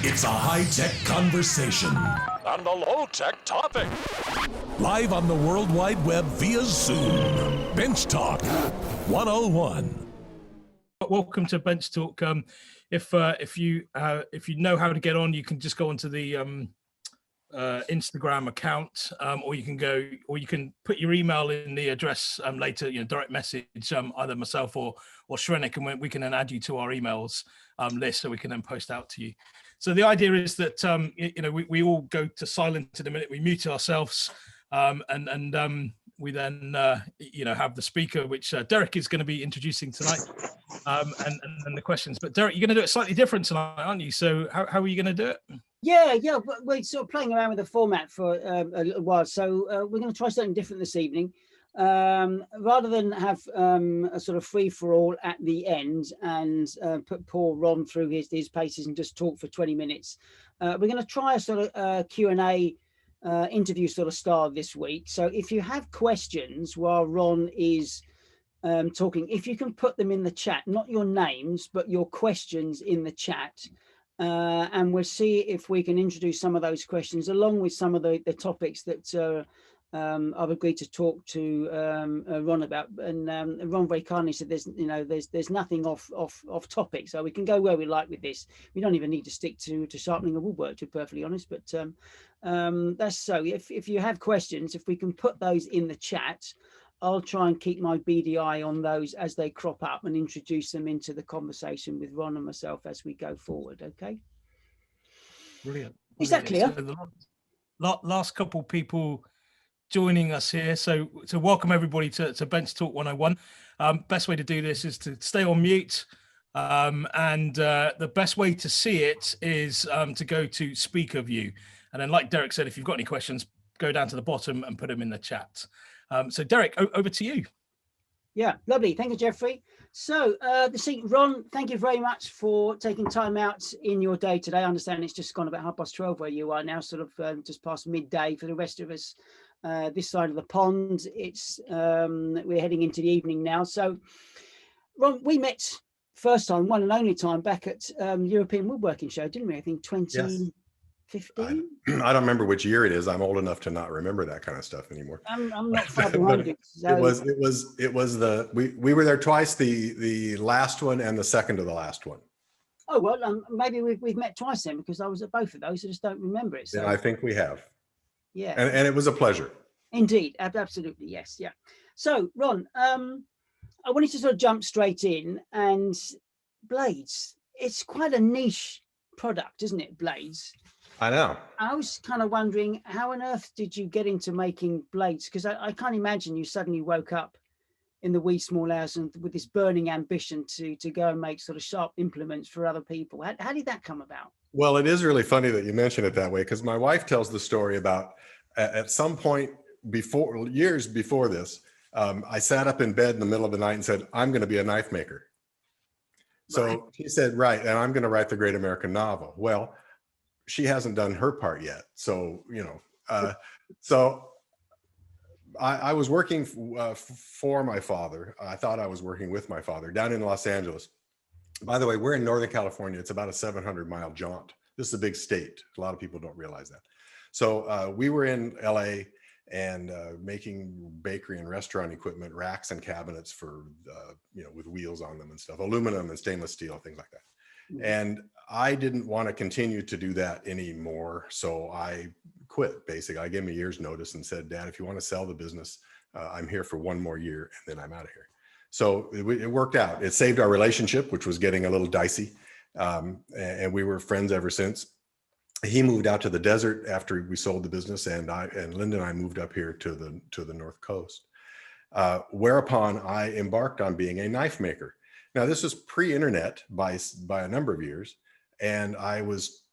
It's a high-tech conversation and a low-tech topic. live on the World Wide Web via Zoom. Bench Talk 101. Welcome to Bench Talk. If you know how to get on, you can just go onto the Instagram account, or you can put your email in the address later. Direct message either myself or Shrenik, and we can then add you to our emails list, so we can then post out to you. So the idea is that we all go to silent in a minute. We mute ourselves, and we then have the speaker, which Derek is going to be introducing tonight, and the questions. But Derek, you're going to do it slightly different tonight, aren't you? So how are you going to do it? Yeah, we're sort of playing around with the format for a little while, so we're going to try something different this evening. Rather than have a sort of free-for-all at the end and put poor Ron through his paces and just talk for 20 minutes, we're going to try a sort of Q&A interview sort of style this week. So if you have questions while Ron is talking, if you can put them in the chat, not your names, but your questions in the chat, and we'll see if we can introduce some of those questions along with some of the topics that I've agreed to talk to Ron about. And Ron very kindly said there's nothing off topic, so we can go where we like with this. We don't even need to stick to sharpening a woodwork, to be perfectly honest. But that's so. If you have questions, if we can put those in the chat, I'll try and keep my beady eye on those as they crop up and introduce them into the conversation with Ron and myself as we go forward. Okay. Brilliant. Is that clear? So the last couple people joining us here. So welcome everybody to Bench Talk 101. Best way to do this is to stay on mute. And the best way to see it is to go to speaker view. And then, like Derek said, if you've got any questions, go down to the bottom and put them in the chat. So Derek, over to you. Yeah, lovely. Thank you, Jeffrey. So Ron, thank you very much for taking time out in your day today. I understand it's just gone about 12:30 where you are now, sort of just past midday for the rest of us. This side of the pond, it's we're heading into the evening now. So Ron, we met first time, one and only time, back at European Woodworking Show, didn't we? I think 2015. I don't remember which year it is. I'm old enough to not remember that kind of stuff anymore. I'm not far behind you. So. It was we were there twice, the last one and the second to the last one. Oh well, maybe we've met twice then, because I was at both of those. I just don't remember it. So. Yeah, I think we have. Yeah, and it was a pleasure. Indeed, absolutely, yes, yeah. So Ron, I wanted to sort of jump straight in, and blades. It's quite a niche product, isn't it? Blades. I know. I was kind of wondering, how on earth did you get into making blades? Because I can't imagine you suddenly woke up in the wee small hours and with this burning ambition to go and make sort of sharp implements for other people. How did that come about? Well, it is really funny that you mention it that way, because my wife tells the story about at some point years before this, I sat up in bed in the middle of the night and said, I'm going to be a knife maker. So right. She said, right, and I'm going to write the great American novel. Well, she hasn't done her part yet. So, so I was working for my father. I thought I was working with my father down in Los Angeles. By the way, we're in Northern California. It's about a 700-mile jaunt. This is a big state. A lot of people don't realize that. So we were in LA and making bakery and restaurant equipment, racks and cabinets for, with wheels on them and stuff, aluminum and stainless steel, things like that. And I didn't want to continue to do that anymore. So I quit, basically. I gave him a year's notice and said, Dad, if you want to sell the business, I'm here for one more year and then I'm out of here. So it worked out. It saved our relationship, which was getting a little dicey. And we were friends ever since. He moved out to the desert after we sold the business, and Linda and I moved up here to the North Coast. Whereupon I embarked on being a knife maker. Now, this was pre-internet by a number of years, and I was,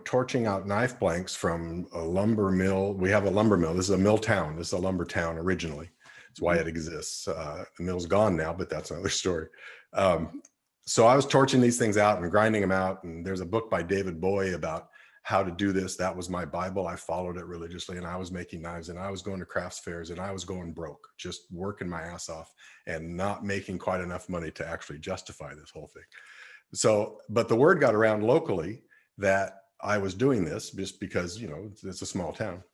torching out knife blanks from a lumber mill. We have a lumber mill. This is a mill town. This is a lumber town originally. That's why it exists. The mill's gone now, but that's another story. So I was torching these things out and grinding them out. And there's a book by David Bowie about how to do this. That was my Bible. I followed it religiously, and I was making knives, and I was going to crafts fairs, and I was going broke, just working my ass off and not making quite enough money to actually justify this whole thing. So, but the word got around locally that I was doing this just because, you know, it's a small town.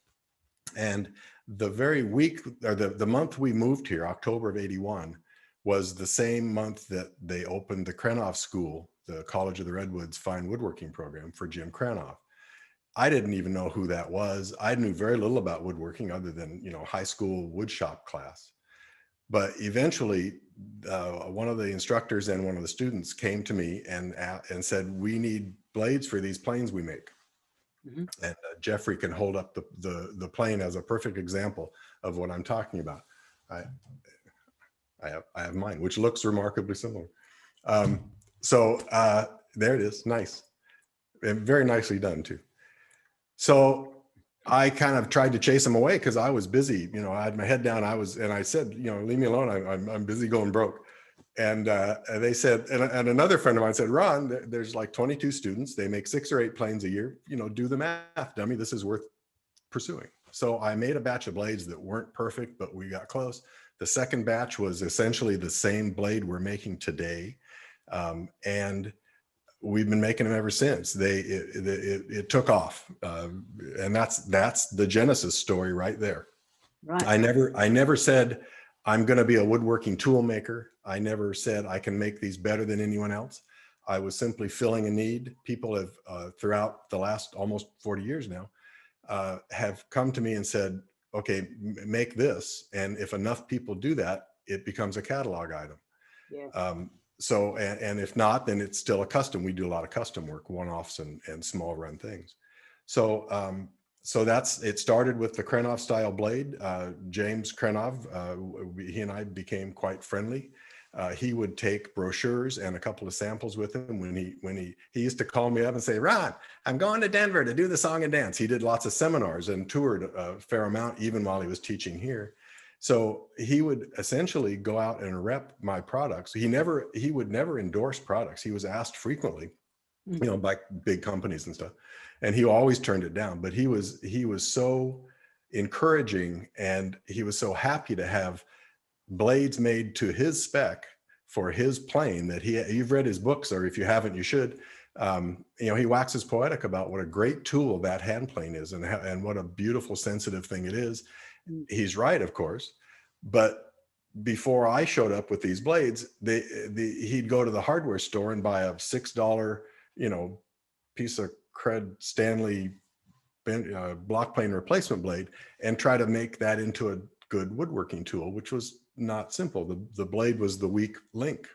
And the very week or the month we moved here, October of 81, was the same month that they opened the Kranoff School, the College of the Redwoods Fine Woodworking Program for Jim Kranoff. I didn't even know who that was. I knew very little about woodworking other than, you know, high school wood shop class. But eventually, one of the instructors and one of the students came to me and said, "We need blades for these planes we make." Mm-hmm. And Jeffrey can hold up the plane as a perfect example of what I'm talking about. I have mine, which looks remarkably similar. So there it is, nice, and very nicely done too. So I kind of tried to chase him away because I was busy. You know, I had my head down. And I said, you know, leave me alone. I'm busy going broke. And they said, and another friend of mine said, "Ron, there's like 22 students. They make 6 or 8 planes a year. You know, do the math, dummy. This is worth pursuing." So I made a batch of blades that weren't perfect, but we got close. The second batch was essentially the same blade we're making today. And we've been making them ever since. It took off. And that's the genesis story right there. Right. I never said I'm going to be a woodworking tool maker. I never said I can make these better than anyone else. I was simply filling a need. People have, throughout the last almost 40 years now, have come to me and said, "Okay, make this." And if enough people do that, it becomes a catalog item. Yeah. So, and if not, then it's still a custom. We do a lot of custom work, one-offs and small run things. So, it started with the Kranoff style blade. James Kranoff, he and I became quite friendly. He would take brochures and a couple of samples with him when he used to call me up and say, "Ron, I'm going to Denver to do the song and dance." He did lots of seminars and toured a fair amount, even while he was teaching here. So he would essentially go out and rep my products. He would never endorse products. He was asked frequently, you know, by big companies and stuff, and he always turned it down. But he was so encouraging, and he was so happy to have blades made to his spec for his plane that you've read his books, or if you haven't, you should. You know, he waxes poetic about what a great tool that hand plane is, and what a beautiful, sensitive thing it is. He's right, of course, but before I showed up with these blades, he'd go to the hardware store and buy a $6, you know, piece of cred Stanley block plane replacement blade and try to make that into a good woodworking tool, which was not simple. The blade was the weak link.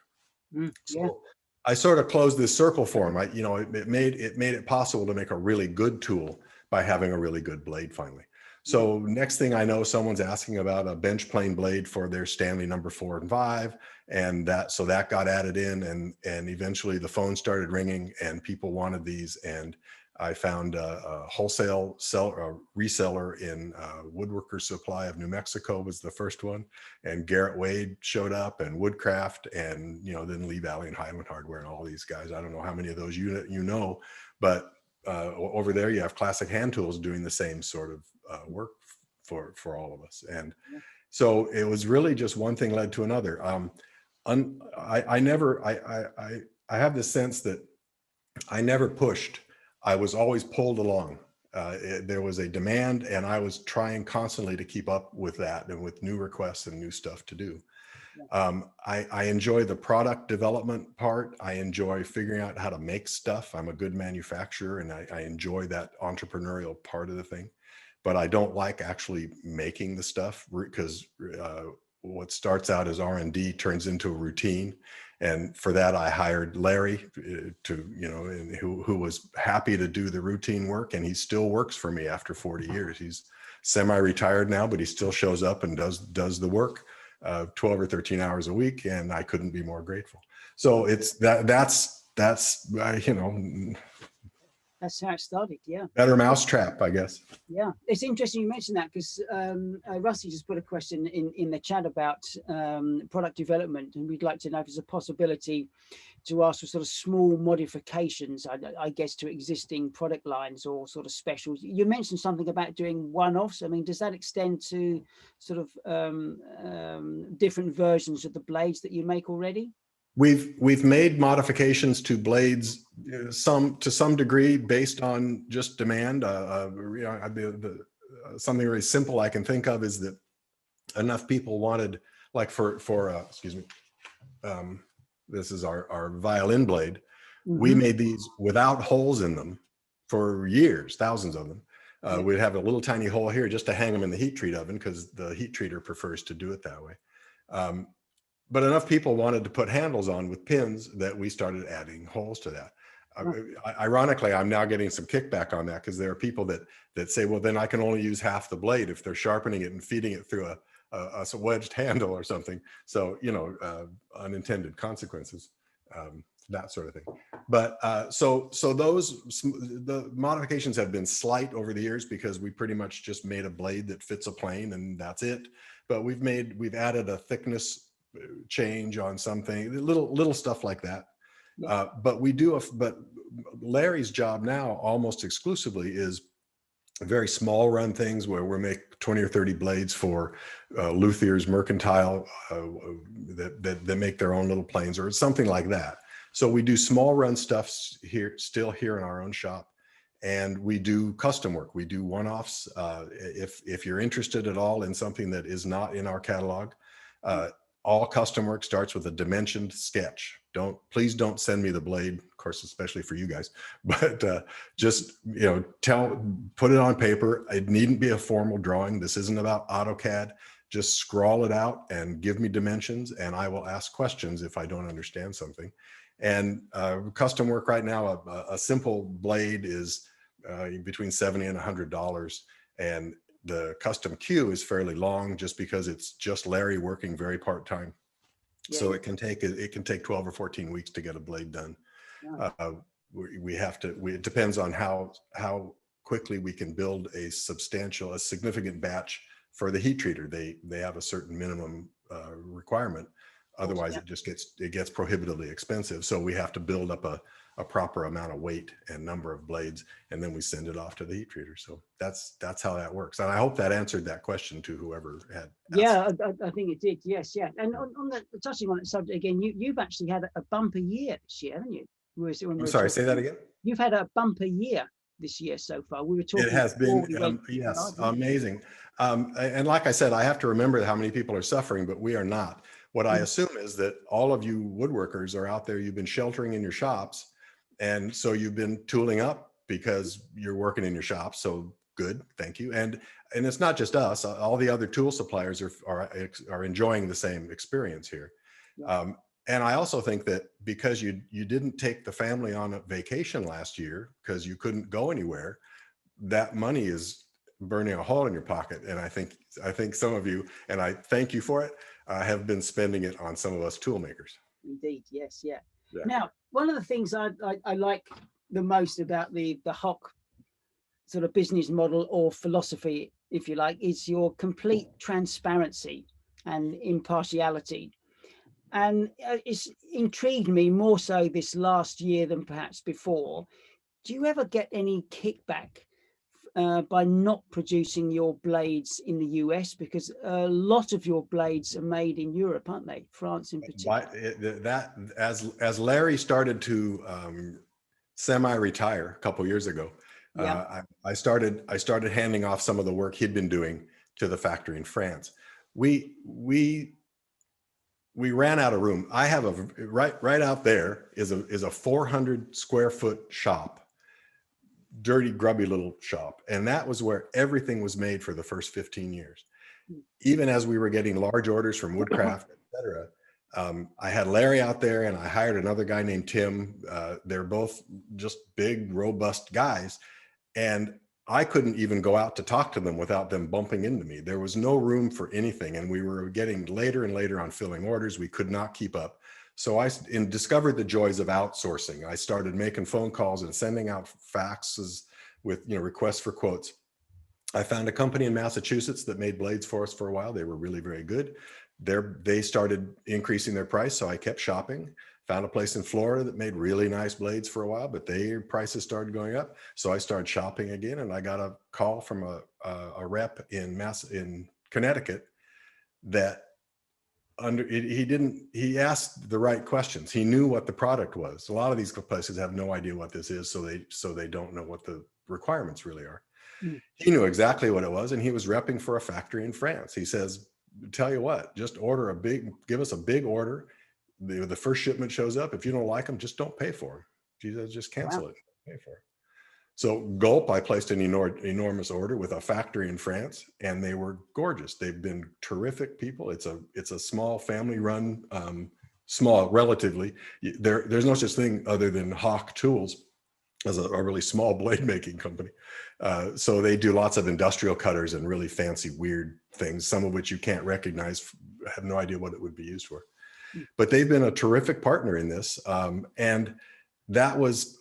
So I sort of closed this circle for him. It made it possible to make a really good tool by having a really good blade finally. So next thing I know, someone's asking about a bench plane blade for their Stanley number 4 and 5. And that got added in, and eventually the phone started ringing and people wanted these. And I found a wholesale reseller in Woodworker Supply of New Mexico was the first one. And Garrett Wade showed up, and Woodcraft, and, you know, then Lee Valley and Highland Hardware and all these guys. I don't know how many of those you know, but over there you have Classic Hand Tools doing the same sort of work for all of us. And so it was really just one thing led to another. I have this sense that I never pushed. I was always pulled along. There was a demand, and I was trying constantly to keep up with that and with new requests and new stuff to do. I enjoy the product development part. I enjoy figuring out how to make stuff. I'm a good manufacturer, and I enjoy that entrepreneurial part of the thing. But I don't like actually making the stuff, because what starts out as R&D turns into a routine. And for that, I hired Larry and who was happy to do the routine work. And he still works for me after 40 years. He's semi-retired now, but he still shows up and does the work 12 or 13 hours a week. And I couldn't be more grateful. So it's that's That's how it started, yeah. Better mousetrap, I guess. Yeah, it's interesting you mentioned that, because Rusty just put a question in the chat about product development, and we'd like to know if there's a possibility to ask for sort of small modifications, I guess, to existing product lines or sort of specials. You mentioned something about doing one-offs. I mean, does that extend to sort of different versions of the blades that you make already? We've made modifications to blades, to some degree based on just demand. Something very simple I can think of is that enough people wanted, like excuse me, this is our violin blade. We made these without holes in them for years, thousands of them. We'd have a little tiny hole here just to hang them in the heat treat oven because the heat treater prefers to do it that way. But enough people wanted to put handles on with pins that we started adding holes to that. Ironically, I'm now getting some kickback on that because there are people that say, well, then I can only use half the blade if they're sharpening it and feeding it through a wedged handle or something. So, unintended consequences, that sort of thing. But so the modifications have been slight over the years because we pretty much just made a blade that fits a plane and that's it. But we've added a thickness change on something, little stuff like that. But Larry's job now almost exclusively is very small run things where we make 20 or 30 blades for luthiers, mercantile that make their own little planes or something like that. So we do small run stuff still here in our own shop, and we do custom work. We do one-offs. If you're interested at all in something that is not in our catalog, all custom work starts with a dimensioned sketch. Please don't send me the blade, of course, especially for you guys, but just, put it on paper. It needn't be a formal drawing. This isn't about AutoCAD. Just scrawl it out and give me dimensions, and I will ask questions if I don't understand something. And custom work right now, a simple blade is between $70 and $100. And the custom queue is fairly long just because it's just Larry working very part-time. Yeah. So it can take 12 or 14 weeks to get a blade done. Yeah. It depends on how quickly we can build a significant batch for the heat treater. They have a certain minimum requirement. Otherwise, it gets prohibitively expensive. So we have to build up a proper amount of weight and number of blades, and then we send it off to the heat treater. So that's how that works. And I hope that answered that question to whoever had asked. Yeah, I think it did. Yes, yeah. And on touching on that subject again, you've actually had a bumper year this year, haven't you? I'm sorry, say that again. You've had a bumper year this year so far. We were talking. It has been, yes, amazing. And like I said, I have to remember how many people are suffering, but we are not. What I assume is that all of you woodworkers are out there, you've been sheltering in your shops, and so you've been tooling up because you're working in your shop. So good, thank you. And it's not just us, all the other tool suppliers are enjoying the same experience here. Yeah. And I also think that because you didn't take the family on a vacation last year because you couldn't go anywhere, that money is burning a hole in your pocket. And I think some of you, and I thank you for it, have been spending it on some of us tool makers. Indeed, yes, yeah. Now, one of the things I like the most about the Hock sort of business model or philosophy, if you like, is your complete transparency and impartiality. And it's intrigued me more so this last year than perhaps before. Do you ever get any kickback by not producing your blades in the US? Because a lot of your blades are made in Europe, aren't they? France in particular. As Larry started to semi-retire a couple years ago, yeah. I started handing off some of the work he'd been doing to the factory in France. We ran out of room. I have right out there is a 400 square foot shop. Dirty, grubby little shop. And that was where everything was made for the first 15 years. Even as we were getting large orders from Woodcraft, et cetera, I had Larry out there and I hired another guy named Tim. They're both just big, robust guys. And I couldn't even go out to talk to them without them bumping into me. There was no room for anything. And we were getting later and later on filling orders. We could not keep up. So I discovered the joys of outsourcing. I started making phone calls and sending out faxes with requests for quotes. I found a company in Massachusetts that made blades for us for a while. They were really very good. They started increasing their price, so I kept shopping. Found a place in Florida that made really nice blades for a while, but their prices started going up. So I started shopping again, and I got a call from a rep in Connecticut that he asked the right questions. He knew what the product was. A lot of these places have no idea what this is, so they don't know what the requirements really are. Mm. He knew exactly what it was, and he was repping for a factory in France. He says, tell you what, just give us a big order. The first shipment shows up. If you don't like them, just don't pay for them. He says, just cancel it, pay for it. So Gulp, I placed an enormous order with a factory in France, and they were gorgeous. They've been terrific people. It's a small family-run, small relatively. There's no such thing other than Hock Tools as a really small blade making company. So they do lots of industrial cutters and really fancy, weird things, some of which you can't recognize, have no idea what it would be used for. But they've been a terrific partner in this, and that was.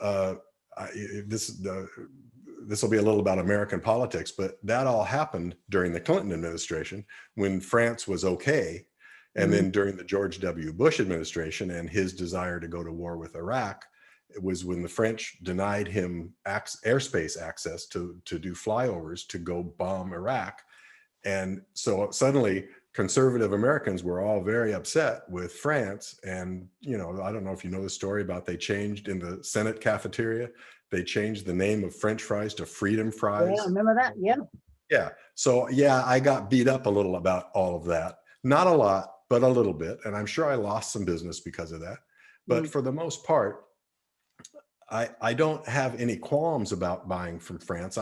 This will be a little about American politics, but that all happened during the Clinton administration when France was okay. And then during the George W. Bush administration and his desire to go to war with Iraq, it was when the French denied him airspace access to do flyovers to go bomb Iraq. And so suddenly conservative Americans were all very upset with France. And, I don't know if you know the story about they changed in the Senate cafeteria, they changed the name of French fries to Freedom Fries. Yeah, I remember that. Yeah. Yeah. So yeah, I got beat up a little about all of that. Not a lot, but a little bit. And I'm sure I lost some business because of that. But for the most part, I don't have any qualms about buying from France.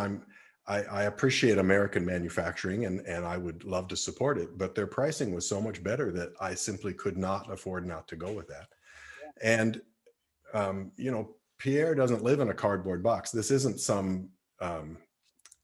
I appreciate American manufacturing and I would love to support it, but their pricing was so much better that I simply could not afford not to go with that. And, Pierre doesn't live in a cardboard box. This isn't some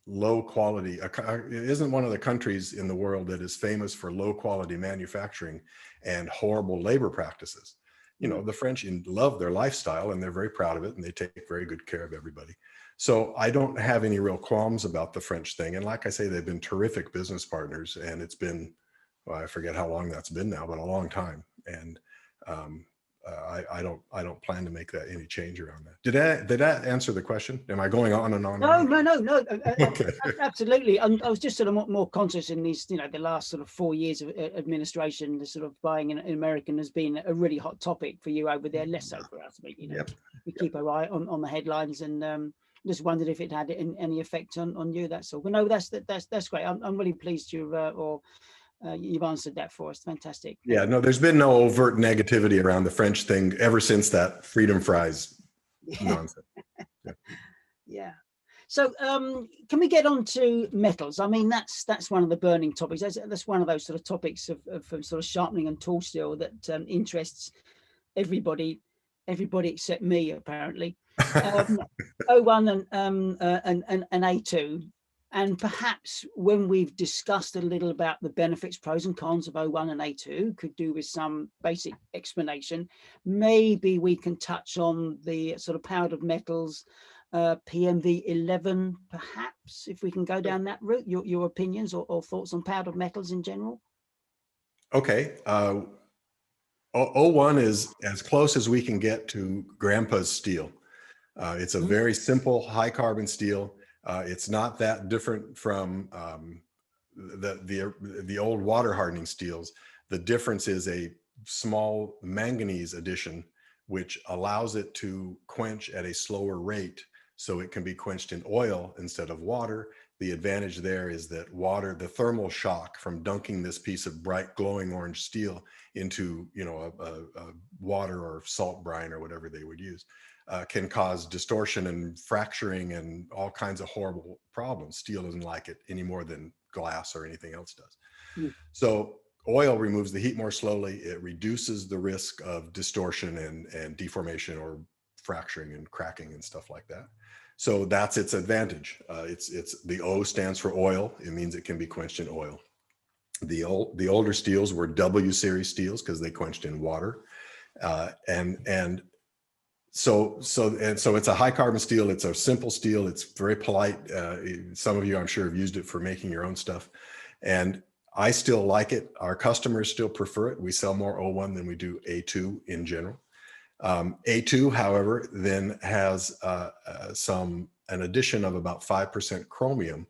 low quality, it isn't one of the countries in the world that is famous for low quality manufacturing and horrible labor practices. The French love their lifestyle and they're very proud of it and they take very good care of everybody. So I don't have any real qualms about the French thing. And like I say, they've been terrific business partners and it's been, well, I forget how long that's been now, but a long time. And I don't plan to make any change around that. Did that answer the question? Am I going on and on? No. Okay. Absolutely. I was just sort of more conscious in these, the last sort of 4 years of administration, the sort of buying in American has been a really hot topic for you over there, less so for us. But, we keep our eye on the headlines and just wondered if it had any effect on you. That's all. But no, that's great. I'm really pleased you've answered that for us. Fantastic. Yeah, no, there's been no overt negativity around the French thing ever since that Freedom Fries nonsense. Yeah. So can we get on to metals? I mean, that's one of the burning topics. That's one of those sort of topics of sort of sharpening and tool steel that interests everybody except me, apparently. 01 and A2. And perhaps when we've discussed a little about the benefits, pros and cons of 01 and A2, could do with some basic explanation. Maybe we can touch on the sort of powdered metals, PMV 11, perhaps, if we can go down that route, your opinions or thoughts on powdered metals in general. Okay. 01 is as close as we can get to Grandpa's steel. It's a very simple high carbon steel. It's not that different from the old water hardening steels. The difference is a small manganese addition, which allows it to quench at a slower rate. So it can be quenched in oil instead of water. The advantage there is that the thermal shock from dunking this piece of bright glowing orange steel into, a water or salt brine or whatever they would use, can cause distortion and fracturing and all kinds of horrible problems. Steel doesn't like it any more than glass or anything else does. So oil removes the heat more slowly. It reduces the risk of distortion and deformation or fracturing and cracking and stuff like that. So that's its advantage. It's the O stands for oil. It means it can be quenched in oil. The older steels were W series steels because they quenched in water, So it's a high carbon steel. It's a simple steel. It's very polite. Some of you, I'm sure, have used it for making your own stuff. And I still like it. Our customers still prefer it. We sell more 01 than we do A2 in general. A2, however, then has an addition of about 5% chromium,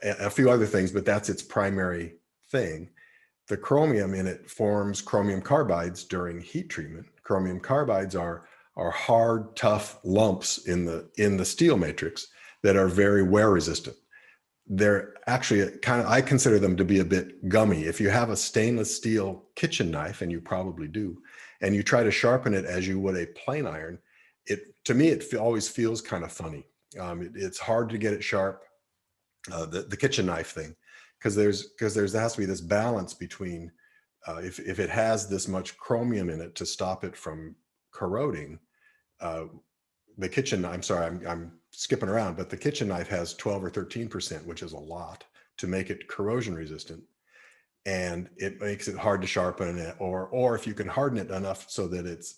a few other things, but that's its primary thing. the chromium in it forms chromium carbides during heat treatment. Chromium carbides are hard, tough lumps in the steel matrix that are very wear resistant. They're actually I consider them to be a bit gummy. If you have a stainless steel kitchen knife, and you probably do, and you try to sharpen it as you would a plane iron, to me, it always feels kind of funny. It's hard to get it sharp, the kitchen knife thing, because there has to be this balance between if it has this much chromium in it to stop it from corroding. The kitchen, I'm sorry, I'm skipping around, but the kitchen knife has 12 or 13%, which is a lot, to make it corrosion resistant. And it makes it hard to sharpen it, or if you can harden it enough so that it's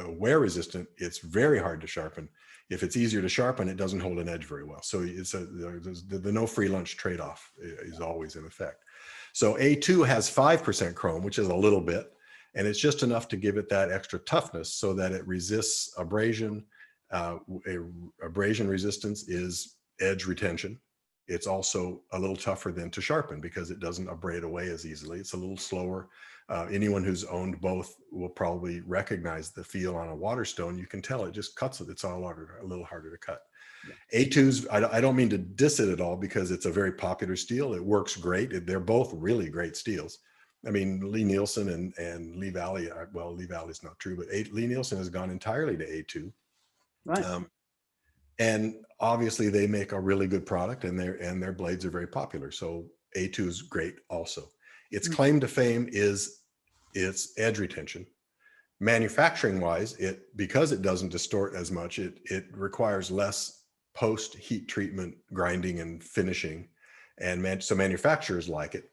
wear resistant, it's very hard to sharpen. If it's easier to sharpen, it doesn't hold an edge very well. So the no free lunch trade-off is always in effect. So A2 has 5% chrome, which is a little bit, and it's just enough to give it that extra toughness so that it resists abrasion. Abrasion resistance is edge retention. It's also a little tougher than to sharpen because it doesn't abrade away as easily. It's a little slower. Anyone who's owned both will probably recognize the feel on a Waterstone. You can tell it just cuts it. It's a little harder to cut. Yeah. A2s, I don't mean to diss it at all because it's a very popular steel. It works great. They're both really great steels. I mean, Lee Nielsen and Lee Valley, well, Lee Valley is not true, but Lee Nielsen has gone entirely to A2. Right. And obviously they make a really good product, and their blades are very popular. So A2 is great also. Its claim to fame is its edge retention. Manufacturing wise, because it doesn't distort as much, it requires less post heat treatment grinding and finishing. And so manufacturers like it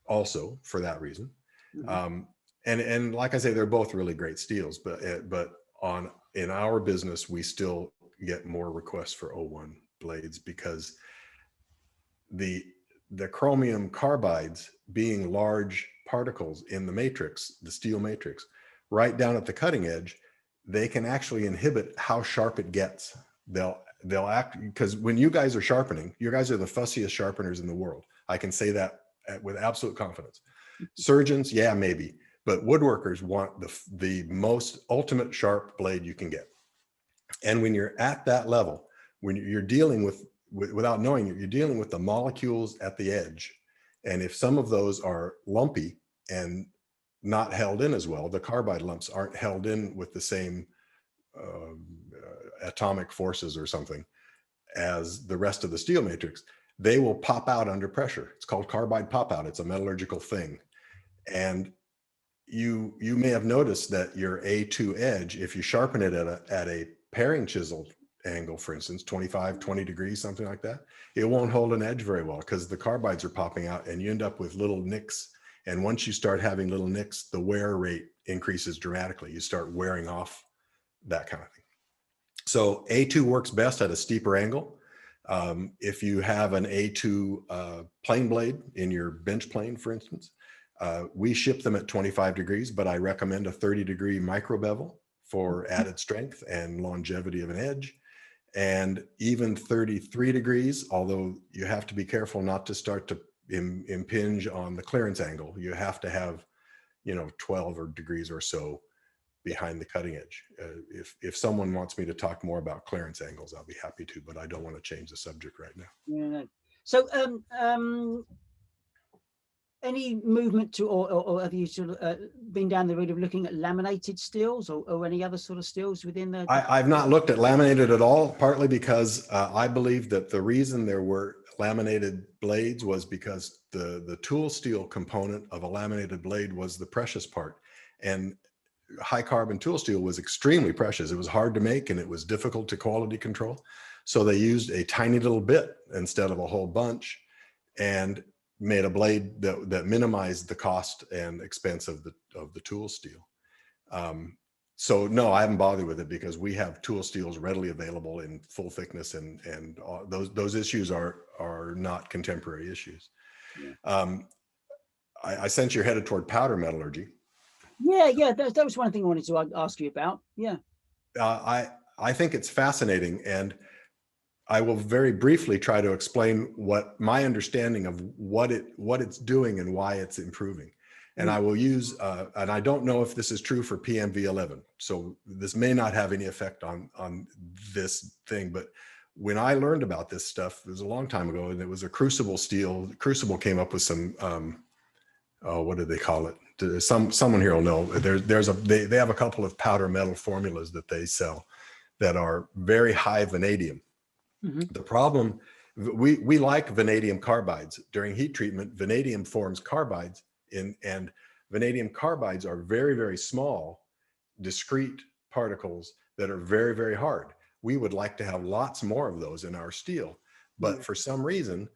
also for that reason. Mm-hmm. And like I say, they're both really great steels, but in our business, we still get more requests for 01 blades because the chromium carbides, being large particles in the matrix, the steel matrix, right down at the cutting edge, they can actually inhibit how sharp it gets. They'll act, because when you guys are sharpening, you guys are the fussiest sharpeners in the world. I can say that with absolute confidence. Surgeons, yeah, maybe. But woodworkers want the most ultimate sharp blade you can get. And when you're at that level, when you're dealing with without knowing it, you're dealing with the molecules at the edge. And if some of those are lumpy and not held in as well, the carbide lumps aren't held in with the same atomic forces or something as the rest of the steel matrix, they will pop out under pressure. It's called carbide pop out. It's a metallurgical thing. And you may have noticed that your A2 edge, if you sharpen it at a paring chisel angle, for instance, 20 degrees, something like that, it won't hold an edge very well because the carbides are popping out and you end up with little nicks. And once you start having little nicks, the wear rate increases dramatically. You start wearing off that kind of thing. So A2 works best at a steeper angle. If you have an A2 plane blade in your bench plane, for instance, we ship them at 25 degrees, but I recommend a 30-degree micro bevel for added strength and longevity of an edge. And even 33 degrees, although you have to be careful not to start to impinge on the clearance angle. You have to have, 12 degrees or so behind the cutting edge. If someone wants me to talk more about clearance angles, I'll be happy to, but I don't want to change the subject right now. Yeah. So, any movement to, or have you sort of been down the road of looking at laminated steels or any other sort of steels within the? I've not looked at laminated at all, partly because I believe that the reason there were laminated blades was because the tool steel component of a laminated blade was the precious part. And high carbon tool steel was extremely precious. It was hard to make and it was difficult to quality control. So they used a tiny little bit instead of a whole bunch and made a blade that minimized the cost and expense of the tool steel. So no, I haven't bothered with it because we have tool steels readily available in full thickness, and those issues are not contemporary issues. Yeah. I sense you're headed toward powder metallurgy. Yeah, that was one thing I wanted to ask you about. Yeah. I think it's fascinating, and I will very briefly try to explain what my understanding of what it's doing and why it's improving. And I will use, and I don't know if this is true for PMV11, so this may not have any effect on this thing, but when I learned about this stuff, it was a long time ago, and it was a crucible steel. Crucible came up with some, what do they call it? Someone here will know. They have a couple of powder metal formulas that they sell that are very high vanadium. The problem, we like vanadium carbides. During heat treatment, vanadium forms carbides, and vanadium carbides are very, very small, discrete particles that are very, very hard. We would like to have lots more of those in our steel, but for some reason,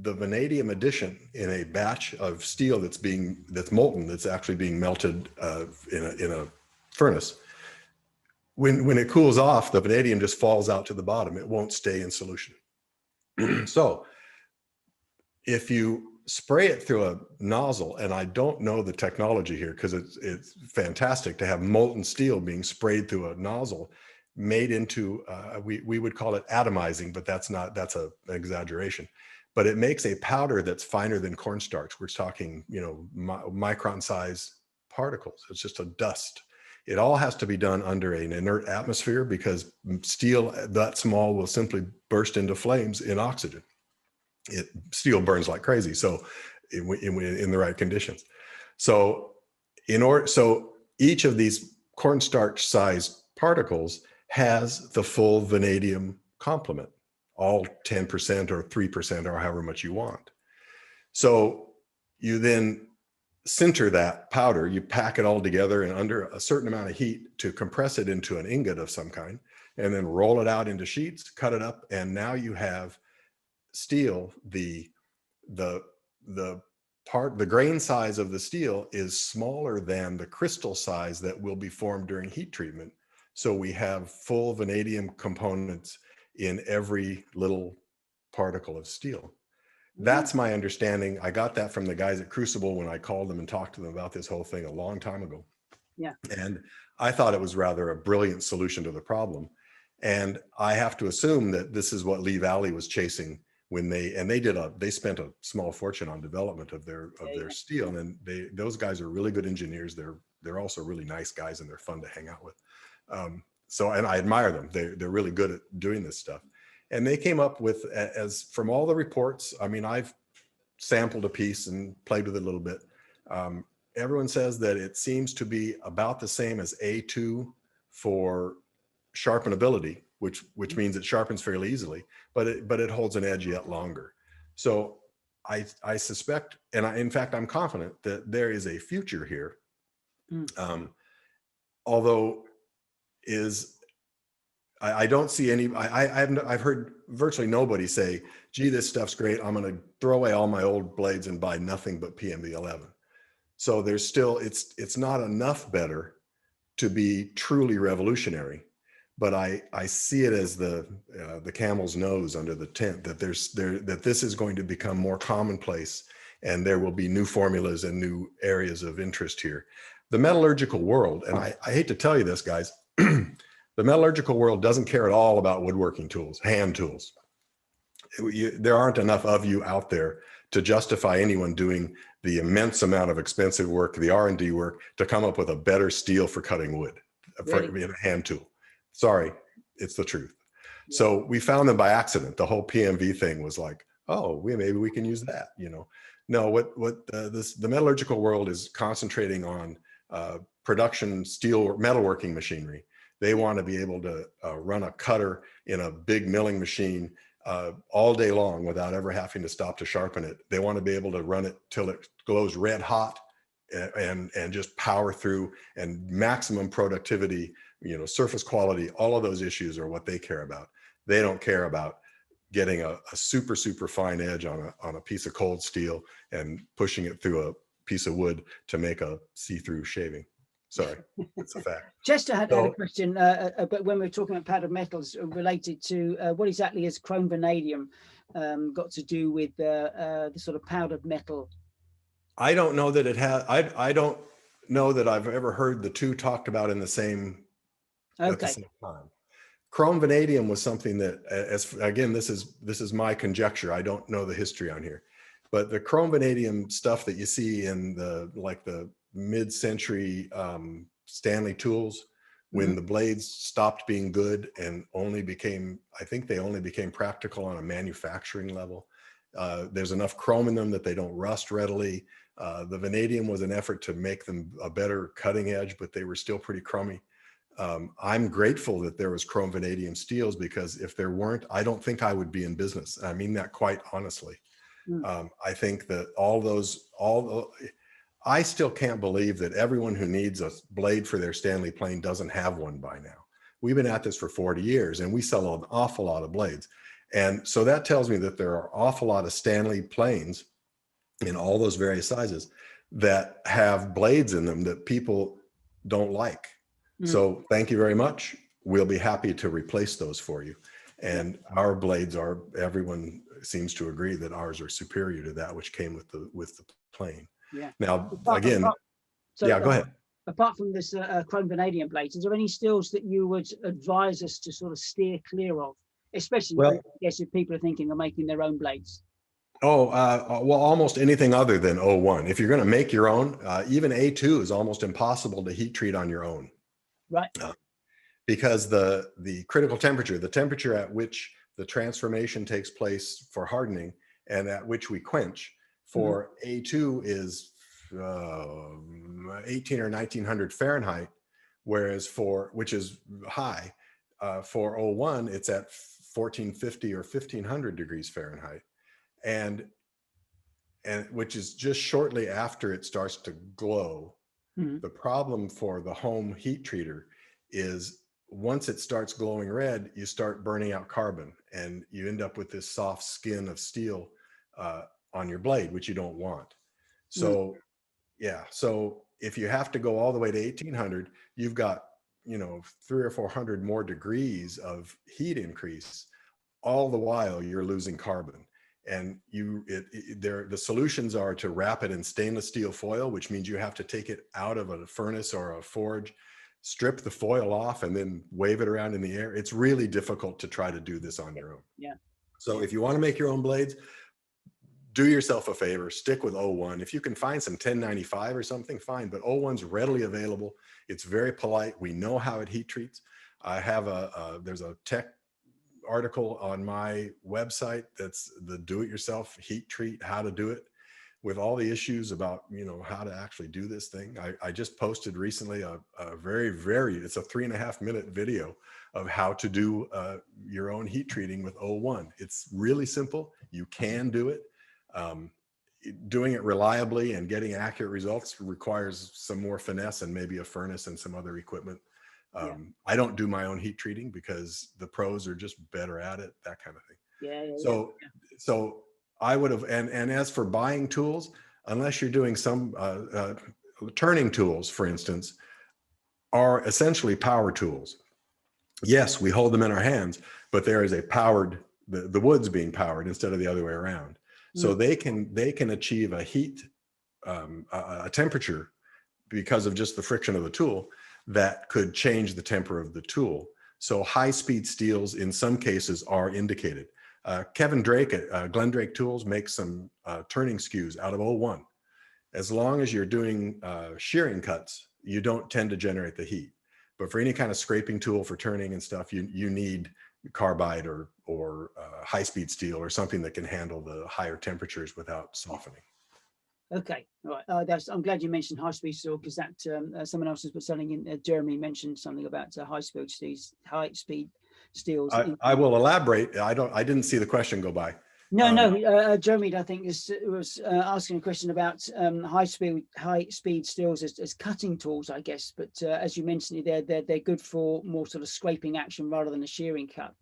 the vanadium addition in a batch of steel that's molten, that's actually being melted in a furnace, when it cools off, the vanadium just falls out to the bottom. It won't stay in solution. So if you spray it through a nozzle, and I don't know the technology here because it's fantastic to have molten steel being sprayed through a nozzle made into, we would call it atomizing, but that's an exaggeration. But it makes a powder that's finer than cornstarch. We're talking, micron size particles. It's just a dust. It all has to be done under an inert atmosphere because steel that small will simply burst into flames in oxygen. Steel burns like crazy. So in the right conditions. So each of these cornstarch sized particles has the full vanadium complement, all 10% or 3% or however much you want. So you then sinter that powder, you pack it all together and under a certain amount of heat to compress it into an ingot of some kind, and then roll it out into sheets, cut it up, and now you have steel. The grain size of the steel is smaller than the crystal size that will be formed during heat treatment. So we have full vanadium components in every little particle of steel. That's my understanding. I got that from the guys at Crucible when I called them and talked to them about this whole thing a long time ago. Yeah. And I thought it was rather a brilliant solution to the problem. And I have to assume that this is what Lee Valley was chasing when they spent a small fortune on development of their steel. And those guys are really good engineers. They're also really nice guys, and they're fun to hang out with. And I admire them. They're really good at doing this stuff. And they came up with, as from all the reports, I mean, I've sampled a piece and played with it a little bit. Everyone says that it seems to be about the same as A2 for sharpenability, which means it sharpens fairly easily, but it holds an edge yet longer. So I suspect, and in fact, I'm confident that there is a future here. Although I don't see any, I've heard virtually nobody say, gee, this stuff's great, I'm going to throw away all my old blades and buy nothing but PMV11. So there's still, it's not enough better to be truly revolutionary, but I see it as the camel's nose under the tent, that that this is going to become more commonplace, and there will be new formulas and new areas of interest here. The metallurgical world, and I hate to tell you this, guys, the metallurgical world doesn't care at all about woodworking tools, hand tools. There aren't enough of you out there to justify anyone doing the immense amount of expensive work, the R&D work, to come up with a better steel for cutting wood, really? For a hand tool. Sorry, it's the truth. Yeah. So we found them by accident. The whole PMV thing was like, oh, maybe we can use that. No, the metallurgical world is concentrating on production steel metalworking machinery. They want to be able to run a cutter in a big milling machine all day long without ever having to stop to sharpen it. They want to be able to run it till it glows red hot and just power through, and maximum productivity, surface quality. All of those issues are what they care about. They don't care about getting a super, super fine edge on a piece of cold steel and pushing it through a piece of wood to make a see-through shaving. Sorry, it's a fact. Chester had a question, but when we were talking about powdered metals related to what exactly has chrome vanadium got to do with the sort of powdered metal? I don't know that it has. I don't know that I've ever heard the two talked about in the same, at the same time. Chrome vanadium was something that, as again, this is my conjecture. I don't know the history on here, but the chrome vanadium stuff that you see in the mid-century Stanley tools, when the blades stopped being good and I think they only became practical on a manufacturing level. There's enough chrome in them that they don't rust readily. The vanadium was an effort to make them a better cutting edge, but they were still pretty crummy. I'm grateful that there was chrome vanadium steels, because if there weren't, I don't think I would be in business. I mean that quite honestly. I think that I still can't believe that everyone who needs a blade for their Stanley plane doesn't have one by now. We've been at this for 40 years and we sell an awful lot of blades. And so that tells me that there are an awful lot of Stanley planes in all those various sizes that have blades in them that people don't like. So thank you very much. We'll be happy to replace those for you. And our blades everyone seems to agree that ours are superior to that which came with the plane. Yeah. Now, again, go ahead. Apart from this chrome vanadium blades, is there any steels that you would advise us to sort of steer clear of, especially if people are thinking of making their own blades? Well, almost anything other than 01. If you're going to make your own, even A2 is almost impossible to heat treat on your own. Right. Because the critical temperature, the temperature at which the transformation takes place for hardening and at which we quench for A2 is 18 or 1900 Fahrenheit, whereas which is high, for 01, it's at 1450 or 1500 degrees Fahrenheit. And which is just shortly after it starts to glow. The problem for the home heat treater is once it starts glowing red, you start burning out carbon and you end up with this soft skin of steel on your blade, which you don't want. So so if you have to go all the way to 1800, you've got 300 or 400 more degrees of heat increase, all the while you're losing carbon. And the solutions are to wrap it in stainless steel foil, which means you have to take it out of a furnace or a forge, strip the foil off, and then wave it around in the air. It's really difficult to try to do this on your own. Yeah. So if you want to make your own blades, do yourself a favor, stick with 01. If you can find some 1095 or something, fine, but 01's readily available. It's very polite. We know how it heat treats. I have there's a tech article on my website that's the do-it-yourself heat treat, how to do it, with all the issues about how to actually do this thing. I just posted recently a it's a 3.5-minute video of how to do your own heat treating with 01. It's really simple. You can do it. Doing it reliably and getting accurate results requires some more finesse and maybe a furnace and some other equipment. I don't do my own heat treating because the pros are just better at it, that kind of thing. So I would have, and as for buying tools, unless you're doing some turning tools, for instance, are essentially power tools. Yes, we hold them in our hands, but there is a powered, the wood's being powered instead of the other way around. So they can achieve a heat, a temperature because of just the friction of the tool that could change the temper of the tool. So high-speed steels in some cases are indicated. Kevin Drake at Glen Drake Tools makes some turning skews out of 01. As long as you're doing shearing cuts, you don't tend to generate the heat. But for any kind of scraping tool for turning and stuff, you need carbide or high-speed steel or something that can handle the higher temperatures without softening. Okay, all right. I'm glad you mentioned high-speed steel, because that someone else has been selling in Germany mentioned something about high-speed steels. I will elaborate. I didn't see the question go by. No, Jeremy, I think was asking a question about high-speed steels as cutting tools, I guess. But as you mentioned, they're good for more sort of scraping action rather than a shearing cut.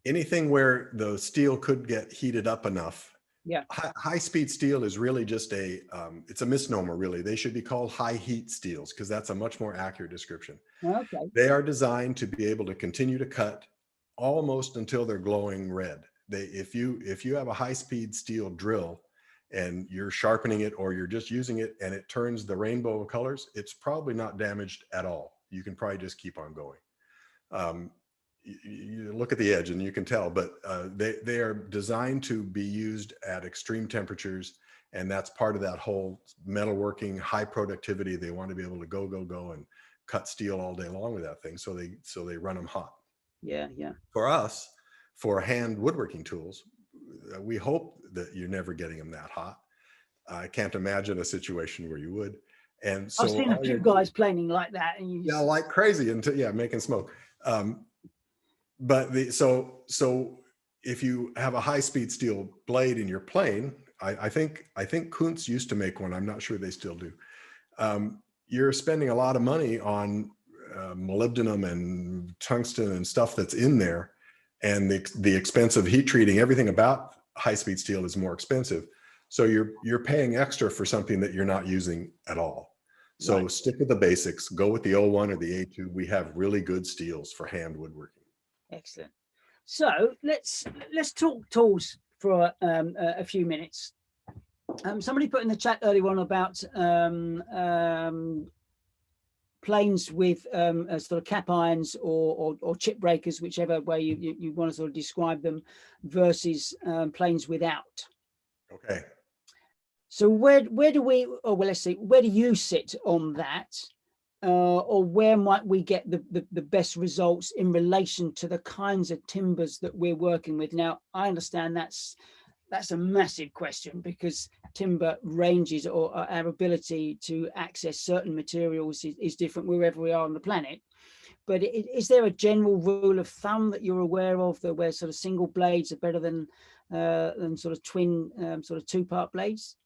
Anything where the steel could get heated up enough. Yeah. High-speed steel is really just it's a misnomer, really. They should be called high-heat steels because that's a much more accurate description. Okay. They are designed to be able to continue to cut almost until they're glowing red. If you have a high-speed steel drill and you're sharpening it or you're just using it and it turns the rainbow of colors, it's probably not damaged at all. You can probably just keep on going. you look at the edge and you can tell, but they are designed to be used at extreme temperatures. And that's part of that whole metalworking, high productivity. They want to be able to go and cut steel all day long with that thing. So they run them hot. Yeah. For us, for hand woodworking tools, we hope that you're never getting them that hot. I can't imagine a situation where you would. And so I've seen a few guys planing like that, and you just... like crazy until making smoke. But so if you have a high-speed steel blade in your plane, I think Kuntz used to make one. I'm not sure they still do. You're spending a lot of money on molybdenum and tungsten and stuff that's in there, and the expensive heat treating. Everything about high-speed steel is more expensive. So you're paying extra for something that you're not using at all. So Right. Stick with the basics. Go with the O1 or the A2. We have really good steels for hand woodworking. Excellent. So let's talk tools for a few minutes. Somebody put in the chat earlier on about planes with sort of cap irons or chip breakers, whichever way you want to sort of describe them, versus planes without. Okay. So where do we, or well, let's see, where do you sit on that? Or where might we get the best results in relation to the kinds of timbers that we're working with? Now, I understand that's a massive question, because timber ranges, or our ability to access certain materials is different wherever we are on the planet. But is there a general rule of thumb that you're aware of, that where sort of single blades are better than sort of twin, sort of two-part blades?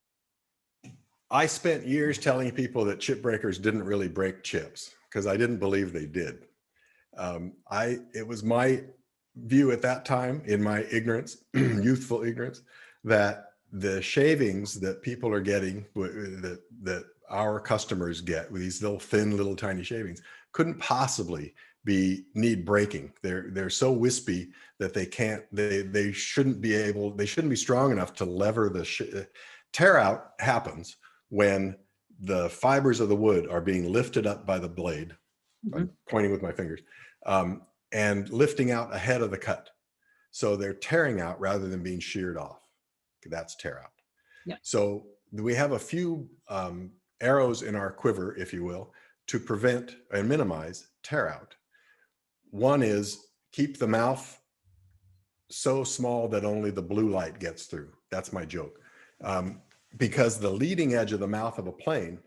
I spent years telling people that chip breakers didn't really break chips, because I didn't believe they did. It was my view at that time, in my ignorance, youthful ignorance, that the shavings that people are getting, that our customers get with these little thin, little tiny shavings, couldn't possibly need breaking. They're so wispy that they shouldn't be strong enough to lever the tear out. Happens when the fibers of the wood are being lifted up by the blade. Mm-hmm. I'm pointing with my fingers, and lifting out ahead of the cut. So they're tearing out rather than being sheared off. That's tear out. Yeah. So we have a few arrows in our quiver, if you will, to prevent and minimize tear out. One is keep the mouth so small that only the blue light gets through. That's my joke. Because the leading edge of the mouth of a plane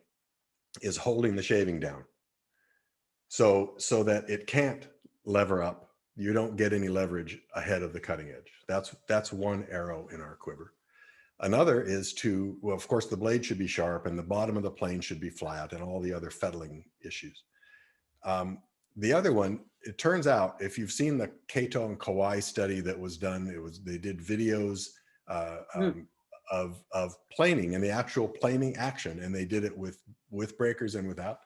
is holding the shaving down. So that it can't lever up. You don't get any leverage ahead of the cutting edge. That's one arrow in our quiver. Another is of course, the blade should be sharp and the bottom of the plane should be flat, and all the other fettling issues. The other one, it turns out, if you've seen the Kato and Kawai study that was done, they did videos of planing and the actual planing action, and they did it with breakers and without.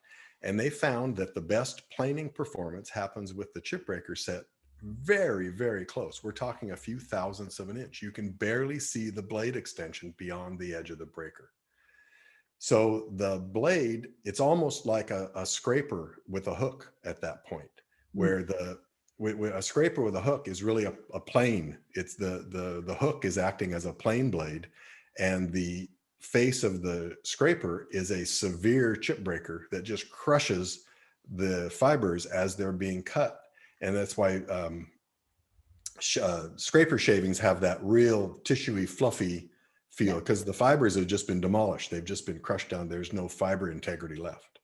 And they found that the best planing performance happens with the chip breaker set very, very close. We're talking a few thousandths of an inch. You can barely see the blade extension beyond the edge of the breaker. So the blade, it's almost like a scraper with a hook at that point, where a scraper with a hook is really a plane. It's the hook is acting as a plane blade, and the face of the scraper is a severe chip breaker that just crushes the fibers as they're being cut. And that's why scraper shavings have that real tissuey, fluffy feel, because the fibers have just been demolished. They've just been crushed down. There's no fiber integrity left.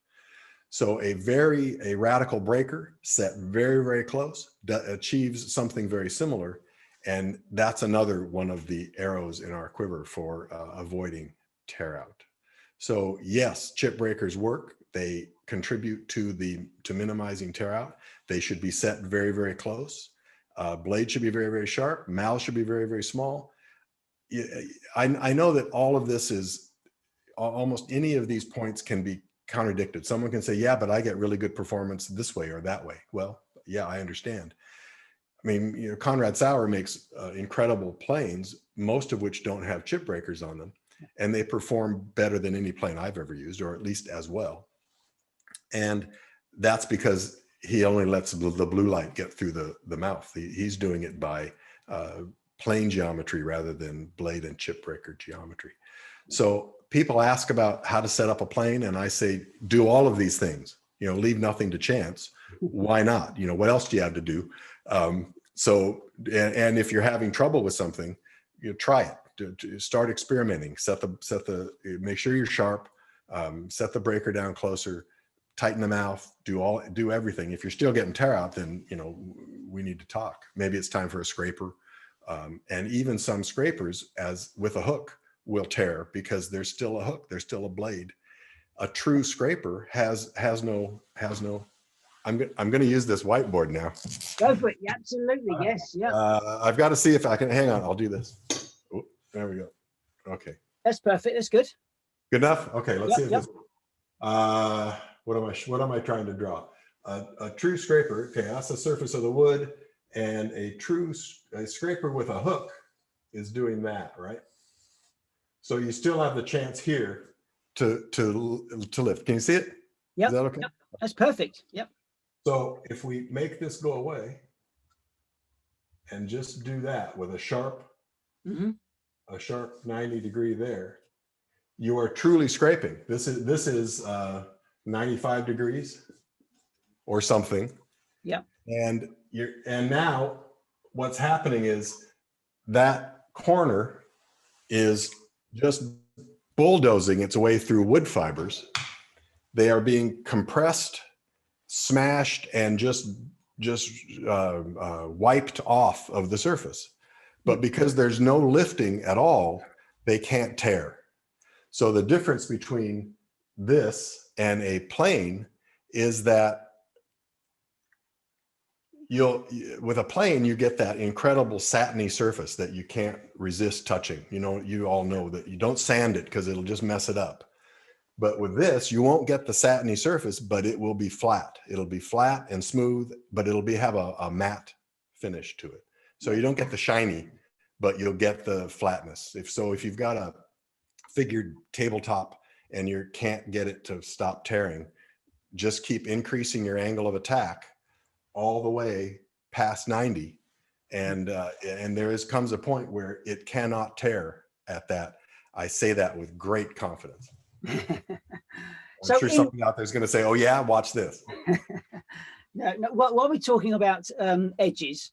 So a radical breaker set very, very close achieves something very similar. And that's another one of the arrows in our quiver for avoiding tear out. So yes, chip breakers work. They contribute to minimizing tear out. They should be set very, very close. Blade should be very, very sharp. Mouth should be very, very small. I know that all of this is, almost any of these points can be contradicted. Someone can say, yeah, but I get really good performance this way or that way. Well, yeah, I understand. I mean, Conrad Sauer makes incredible planes, most of which don't have chip breakers on them, and they perform better than any plane I've ever used, or at least as well. And that's because he only lets the blue light get through the mouth. He's doing it by plane geometry rather than blade and chip breaker geometry. So people ask about how to set up a plane, and I say, do all of these things, you know, leave nothing to chance. Why not? You know, what else do you have to do? And if you're having trouble with something, you know, try it. Start experimenting. Make sure you're sharp. Set the breaker down closer. Tighten the mouth. Do everything. If you're still getting tear out, then you know we need to talk. Maybe it's time for a scraper. And even some scrapers, as with a hook, will tear because there's still a hook. There's still a blade. A true scraper has no. I'm going to use this whiteboard now. Go for it. Yeah, absolutely. Yes. Yeah. I've got to see if I can. Hang on. I'll do this. Oh, there we go. Okay. That's perfect. That's good. Good enough. Okay. Let's see if Yep. this. What am I trying to draw? A true scraper. Okay, that's the surface of the wood, and a scraper with a hook is doing that, right? So you still have the chance here to lift. Can you see it? Yep. Is that okay? Yep. That's perfect. Yep. So if we make this go away and just do that with a sharp 90-degree there, you are truly scraping. This is 95 degrees or something. Yeah. And now what's happening is that corner is just bulldozing its way through wood fibers. They are being compressed, smashed, and just wiped off of the surface. But because there's no lifting at all, they can't tear. So the difference between this and a plane is that with a plane, you get that incredible satiny surface that you can't resist touching. You know, you all know that you don't sand it because it'll just mess it up. But with this, you won't get the satiny surface, but it will be flat. It'll be flat and smooth, but it'll have a matte finish to it. So you don't get the shiny, but you'll get the flatness. If you've got a figured tabletop and you can't get it to stop tearing, just keep increasing your angle of attack all the way past 90. And there comes a point where it cannot tear at that. I say that with great confidence. I'm sure something out there is going to say, oh yeah, watch this. No, while we're talking about edges,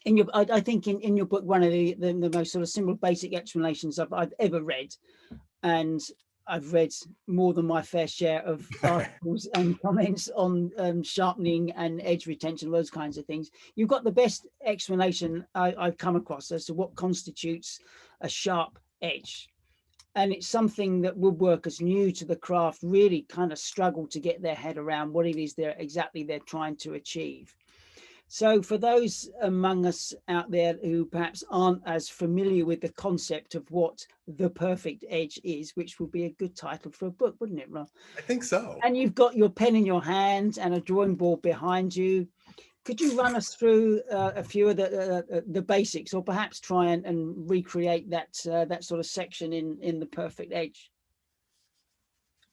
I think in your book, one of the most sort of simple basic explanations I've ever read, and I've read more than my fair share of articles and comments on sharpening and edge retention, those kinds of things. You've got the best explanation I've come across as to what constitutes a sharp edge. And it's something that woodworkers new to the craft really kind of struggle to get their head around what it is they're trying to achieve. So for those among us out there who perhaps aren't as familiar with the concept of what the perfect edge is, which would be a good title for a book, wouldn't it, Ron? I think so. And you've got your pen in your hand and a drawing board behind you. Could you run us through a few of the basics, or perhaps try and recreate that sort of section in The Perfect Edge,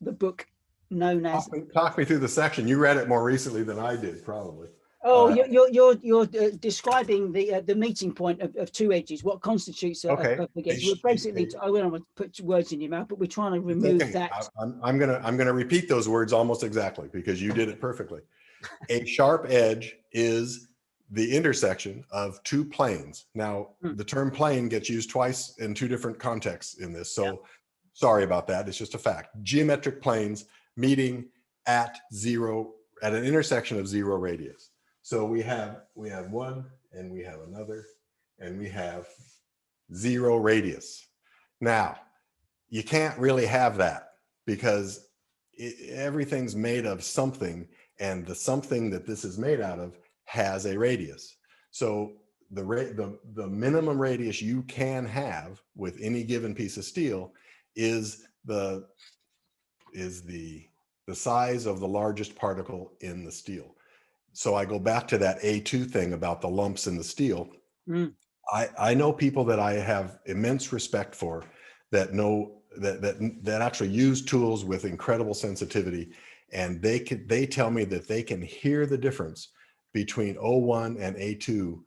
the book known as? Talk me through the section. You read it more recently than I did, probably. Oh, you're describing the meeting point of two edges. What constitutes a perfect edge? We're basically, I don't want to put words in your mouth, but we're trying to remove that. I'm gonna repeat those words almost exactly because you did it perfectly. A sharp edge is the intersection of two planes. Now, the term plane gets used twice in two different contexts in this, so sorry about that. It's just a fact. Geometric planes meeting at an intersection of zero radius. So we have one, and we have another, and we have zero radius. Now, you can't really have that because everything's made of something, and the something that this is made out of has a radius. So the minimum radius you can have with any given piece of steel is the size of the largest particle in the steel. So I go back to that A2 thing about the lumps in the steel. I know people that I have immense respect for that know that actually use tools with incredible sensitivity and they tell me that they can hear the difference between O1 and A2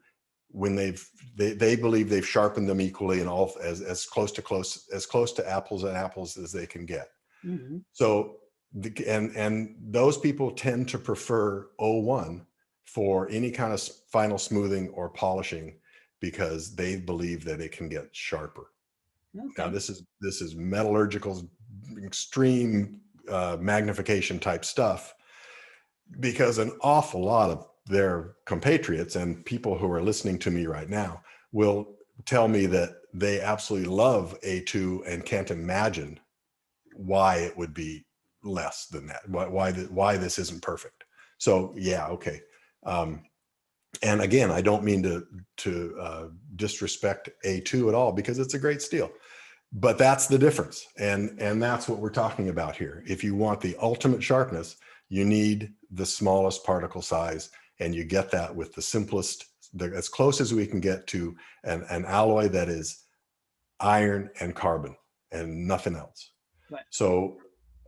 when they believe they've sharpened them equally and all as close to apples and apples as they can get. Mm-hmm. So and those people tend to prefer O1 for any kind of final smoothing or polishing because they believe that it can get sharper. Okay. Now this is metallurgical extreme magnification type stuff, because an awful lot of their compatriots and people who are listening to me right now will tell me that they absolutely love A2 and can't imagine why it would be less than that, why this isn't perfect. So yeah, okay. And again, I don't mean to disrespect A2 at all, because it's a great steel, but that's the difference. And that's what we're talking about here. If you want the ultimate sharpness, you need the smallest particle size, and you get that with the simplest, as close as we can get to an alloy that is iron and carbon and nothing else. Right. So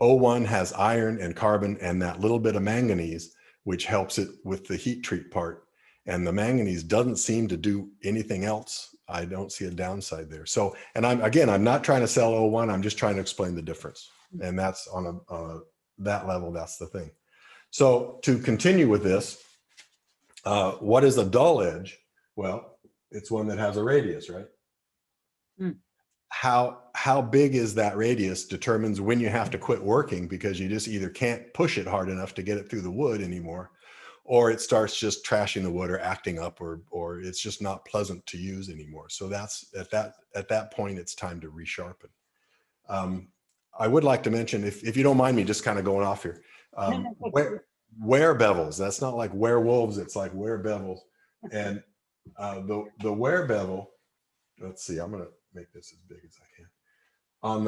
O1 has iron and carbon and that little bit of manganese, which helps it with the heat treat part. And the manganese doesn't seem to do anything else. I don't see a downside there. So, and I'm not trying to sell O1. I'm just trying to explain the difference. And that's on that level, that's the thing. So to continue with this, what is a dull edge? Well, it's one that has a radius, right? Mm. How big is that radius determines when you have to quit working, because you just either can't push it hard enough to get it through the wood anymore, or it starts just trashing the wood or acting up, or it's just not pleasant to use anymore. So that's at that point, it's time to resharpen. I would like to mention, if you don't mind me just kind of going off here, wear bevels. That's not like werewolves. It's like wear bevels. And the wear bevel, let's see, I'm going to make this as big as I can. On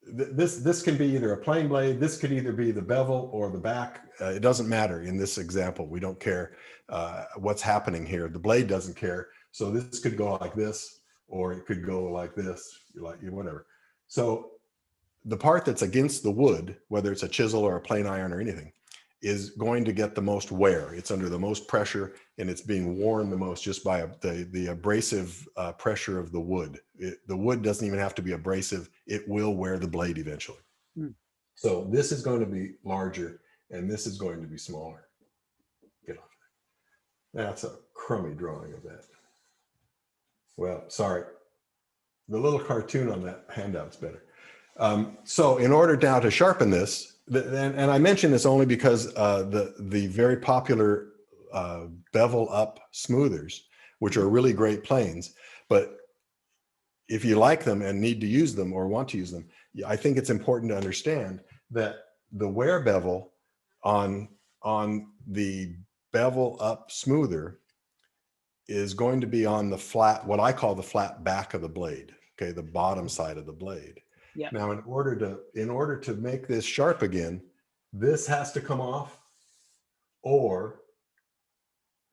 this can be either a plain blade. This could either be the bevel or the back. It doesn't matter in this example. We don't care what's happening here. The blade doesn't care. So this could go like this, or it could go like this, like whatever. So the part that's against the wood, whether it's a chisel or a plain iron or anything, is going to get the most wear. It's under the most pressure, and it's being worn the most just by the abrasive pressure of the wood. The wood doesn't even have to be abrasive. It will wear the blade eventually. Mm. So this is going to be larger, and this is going to be smaller. Get off that. That's a crummy drawing of that. Well, sorry. The little cartoon on that handout's better. So in order now to sharpen this, and I mention this only because the very popular bevel up smoothers, which are really great planes, but if you like them and need to use them or want to use them, I think it's important to understand that the wear bevel on the bevel up smoother is going to be on the flat, what I call the flat back of the blade, okay, the bottom side of the blade. Yeah. Now, in order to make this sharp again, this has to come off, or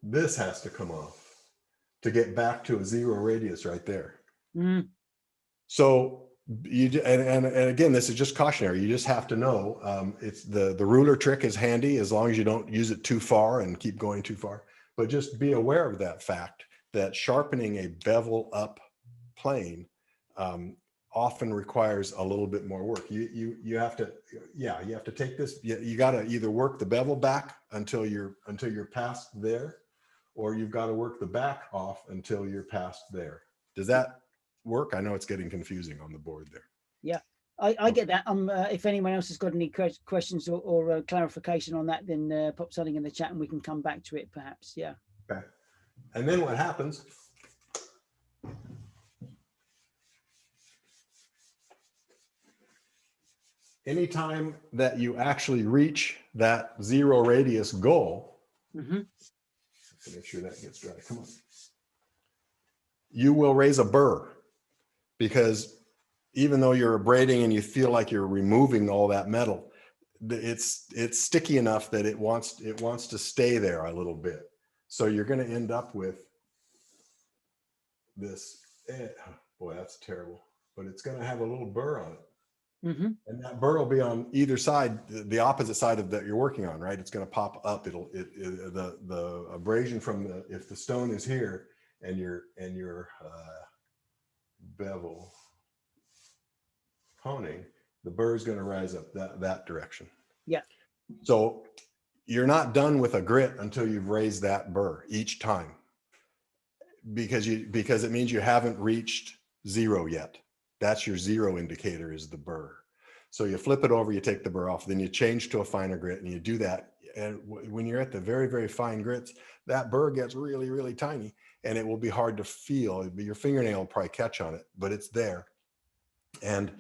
this has to come off to get back to a zero radius right there. Mm. So and again, this is just cautionary. You just have to know it's the ruler trick is handy as long as you don't use it too far and keep going too far. But just be aware of that fact that sharpening a bevel up plane often requires a little bit more work. You have to take this. You got to either work the bevel back until you're past there, or you've got to work the back off until you're past there. Does that work? I know it's getting confusing on the board there. Yeah, I get that. If anyone else has got any questions or clarification on that, then pop something in the chat and we can come back to it perhaps. Yeah. Okay. And then what happens? Anytime that you actually reach that zero radius goal, make sure that gets dry. Come on. You will raise a burr, because even though you're abrading and you feel like you're removing all that metal, it's sticky enough that it wants to stay there a little bit. So you're going to end up with this. Boy, that's terrible. But it's going to have a little burr on it. Mhm. And that burr will be on either side, the opposite side of that you're working on, right? It's going to pop up. The abrasion from if the stone is here and your bevel honing, the burr is going to rise up that direction. Yeah. So you're not done with a grit until you've raised that burr each time, because it means you haven't reached zero yet. That's your zero indicator, is the burr. So you flip it over, you take the burr off, then you change to a finer grit, and you do that. And when you're at the very, very fine grits, that burr gets really, really tiny, and it will be hard to feel. Your fingernail will probably catch on it, but it's there. And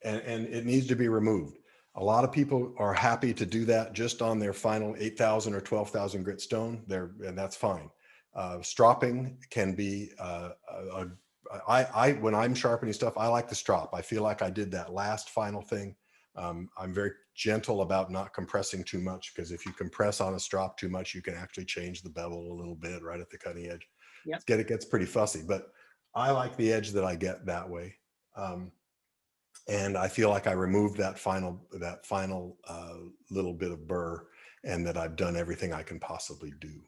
it needs to be removed. A lot of people are happy to do that just on their final 8,000 or 12,000 grit stone and that's fine. Stropping can be when I'm sharpening stuff, I like to strop. I feel like I did that last final thing. I'm very gentle about not compressing too much, because if you compress on a strop too much, you can actually change the bevel a little bit right at the cutting edge. Yep. It gets pretty fussy, but I like the edge that I get that way. And I feel like I removed that final little bit of burr, and that I've done everything I can possibly do.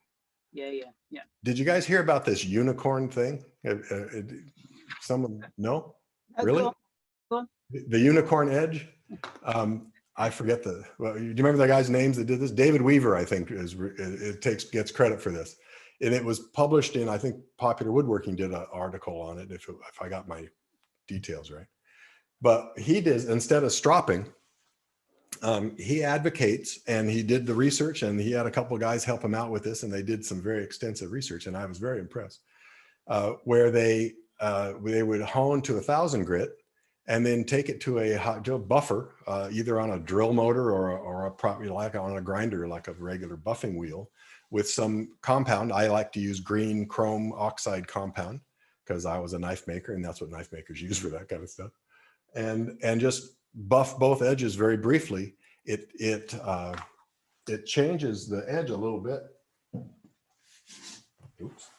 Yeah. Did you guys hear about this unicorn thing? Someone, no? Really? Go on. The unicorn edge? I forget do you remember the guy's names that did this? David Weaver, I think, gets credit for this. And it was published in, I think, Popular Woodworking did an article on it, if I got my details right. But he did, instead of stropping, he advocates, and he did the research, and he had a couple of guys help him out with this, and they did some very extensive research, and I was very impressed, where they would hone to 1,000 grit, and then take it to a buffer, either on a drill motor or probably like on a grinder, like a regular buffing wheel, with some compound. I like to use green chrome oxide compound, because I was a knife maker, and that's what knife makers use for that kind of stuff. And just buff both edges very briefly. It changes the edge a little bit. Oops.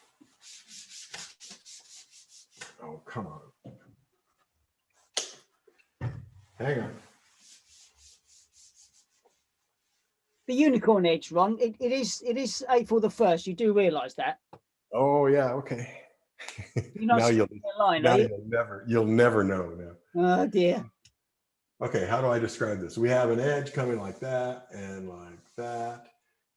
Oh, come on. Hang on. The unicorn edge, Ron. It is April the 1st. You do realise that? Oh yeah. Okay. You're not You'll never know now. Oh dear. Okay, how do I describe this? We have an edge coming like that and like that.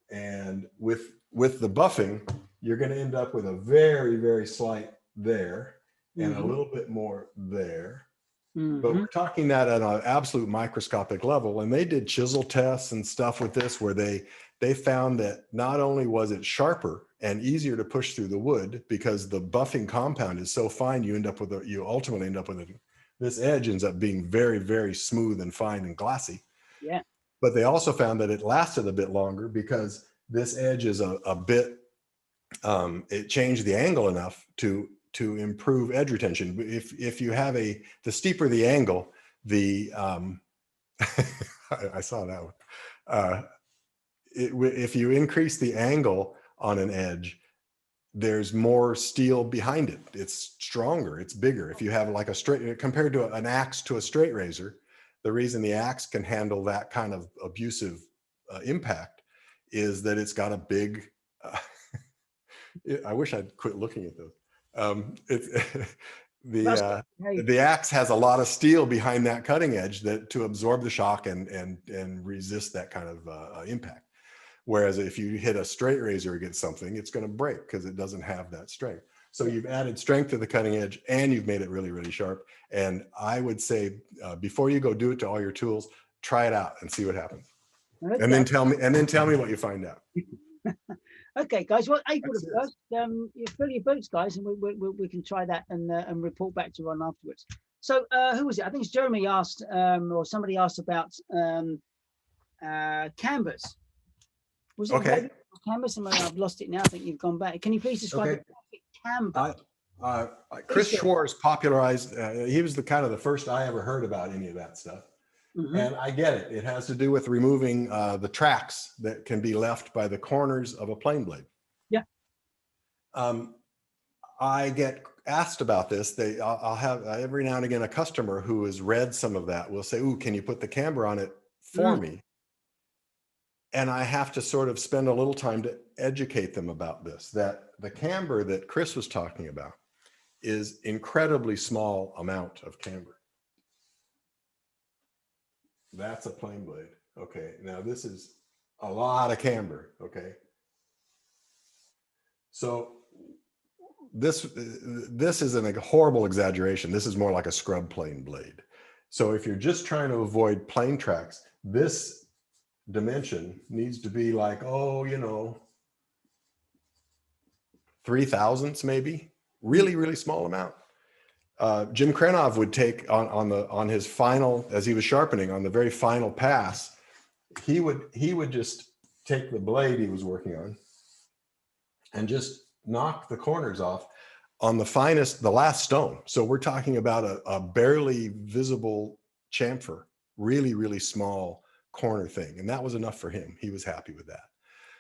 And with the buffing, you're going to end up with a very, very slight there and a little bit more there. But we're talking that at an absolute microscopic level. And they did chisel tests and stuff with this, where they found that not only was it sharper and easier to push through the wood, because the buffing compound is so fine, you ultimately end up with this edge ends up being very, very smooth and fine and glassy. Yeah. But they also found that it lasted a bit longer, because this edge is a bit, it changed the angle enough to improve edge retention. If you have the steeper the angle, I saw that one. If you increase the angle on an edge, there's more steel behind it. It's stronger, it's bigger. If you have like a straight, compared to an axe to a straight razor, the reason the axe can handle that kind of abusive impact is that it's got a big, I wish I'd quit looking at those. The axe has a lot of steel behind that cutting edge to absorb the shock and resist that kind of impact. Whereas if you hit a straight razor against something, it's going to break because it doesn't have that strength. So you've added strength to the cutting edge, and you've made it really, really sharp. And I would say before you go do it to all your tools, try it out and see what happens. Okay. And then tell me what you find out. Okay, guys. Well, April the 1st, you fill your boots, guys, and we can try that and report back to Ron afterwards. So who was it? I think it's Jeremy asked, or somebody asked about canvas. Was it okay? Canvas? I've lost it now. I think you've gone back. Can you please describe the canvas? Chris Schwartz popularized. He was the first I ever heard about any of that stuff. And I get it. It has to do with removing the tracks that can be left by the corners of a plane blade. Yeah. I get asked about this, I'll have every now and again a customer who has read some of that will say, "Ooh, can you put the camber on it for me?" And I have to sort of spend a little time to educate them about this, that the camber that Chris was talking about is incredibly small amount of camber. That's a plain blade. Okay, now this is a lot of camber. Okay, so this isn't a horrible exaggeration. This is more like a scrub plane blade. So if you're just trying to avoid plane tracks, this dimension needs to be like, oh, 3/1000 maybe, really, really small amount. Jim Krenov would take on his final, as he was sharpening on the very final pass, he would just take the blade he was working on and just knock the corners off on the last stone. So we're talking about a barely visible chamfer, really, really small corner thing. And that was enough for him. He was happy with that.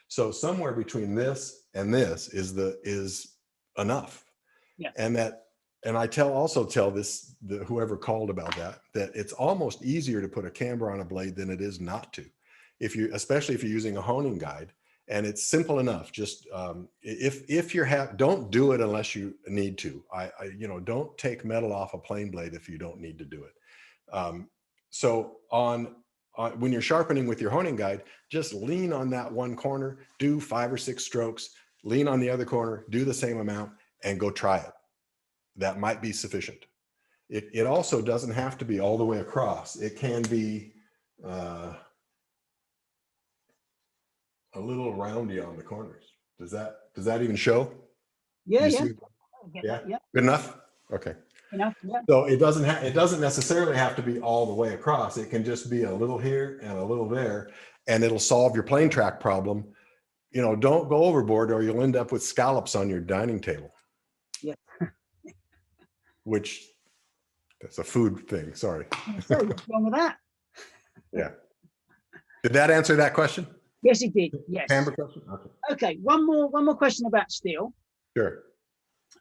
So somewhere between this and this is enough. Yeah. And I also tell whoever called about that it's almost easier to put a camber on a blade than it is not to, especially if you're using a honing guide. And it's simple enough. Just if don't do it unless you need to. Don't take metal off a plane blade if you don't need to do it. So when you're sharpening with your honing guide, just lean on that one corner, do 5 or 6 strokes, lean on the other corner, do the same amount, and go try it. That might be sufficient. It also doesn't have to be all the way across. It can be a little roundy on the corners. Does that even show? Yeah, yeah. Good enough? Okay. Enough. Yeah. So it doesn't necessarily have to be all the way across. It can just be a little here and a little there, and it'll solve your plane track problem. Don't go overboard or you'll end up with scallops on your dining table. Yeah. Which that's a food thing. Sorry. So what's wrong with that? Yeah. Did that answer that question? Yes, it did. Yes. Camber question? Okay. One more question about steel. Sure.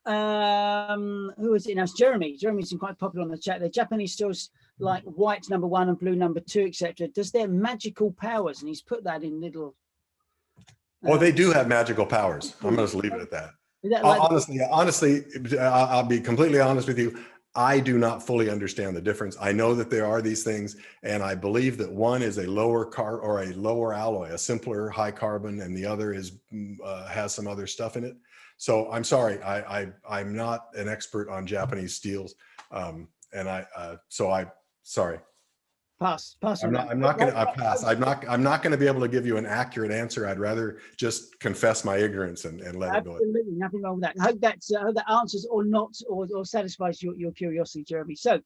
Who is it now? It's Jeremy. Jeremy's been quite popular on the chat. The Japanese steels like white number 1 and blue number 2, etc. Does their magical powers? And he's put that in little. They do have magical powers. I'm going to leave it at that. Honestly, I'll be completely honest with you. I do not fully understand the difference. I know that there are these things, and I believe that one is a lower lower alloy, a simpler high carbon, and the other has some other stuff in it. So I'm sorry, I'm not an expert on Japanese steels, sorry. Pass. I'm not going to pass. I'm not going to be able to give you an accurate answer. I'd rather just confess my ignorance and let it go. Absolutely, nothing wrong with that. I hope that answers or satisfies your curiosity, Jeremy. So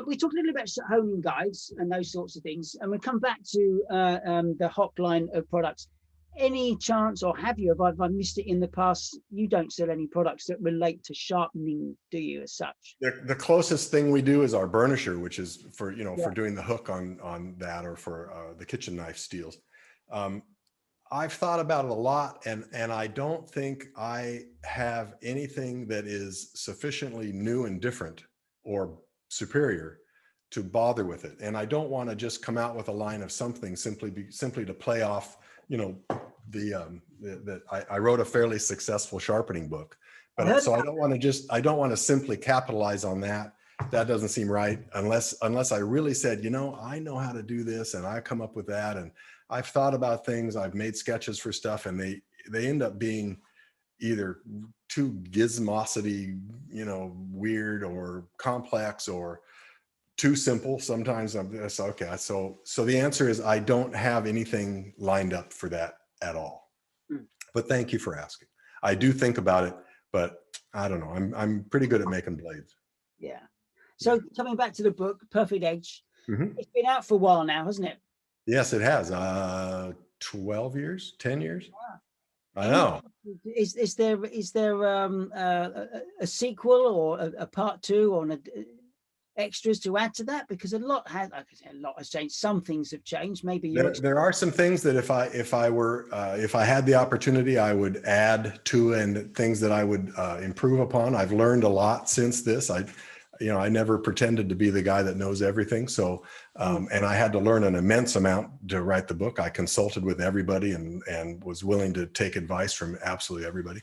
we talked a little about honing guides and those sorts of things, and we'll come back to the Hock line of products. Any chance, or have you, if I've missed it in the past, you don't sell any products that relate to sharpening, do you, as such? The closest thing we do is our burnisher, which is for for doing the hook on that, or for the kitchen knife steels. I've thought about it a lot, and I don't think I have anything that is sufficiently new and different or superior to bother with it. And I don't want to just come out with a line of something simply to play off, I wrote a fairly successful sharpening book, but so I don't want to simply capitalize on that. That doesn't seem right unless I really said, I know how to do this, and I come up with that, and I've thought about things, I've made sketches for stuff, and they end up being either too gizmosity, weird or complex, or too simple. Sometimes okay. So the answer is I don't have anything lined up for that at all. But thank you for asking. I do think about it, but I don't know. I'm pretty good at making blades. Yeah. So coming back to the book, Perfect Edge, it's been out for a while now, hasn't it? Yes, it has. 12 years, 10 years. Yeah. I know. Is there a sequel or a part 2 or extras to add to that? Because a lot has changed. Some things have changed. Maybe there are some things that if I had the opportunity, I would add to, and things that I would improve upon. I've learned a lot since this. I never pretended to be the guy that knows everything. So, and I had to learn an immense amount to write the book. I consulted with everybody and was willing to take advice from absolutely everybody.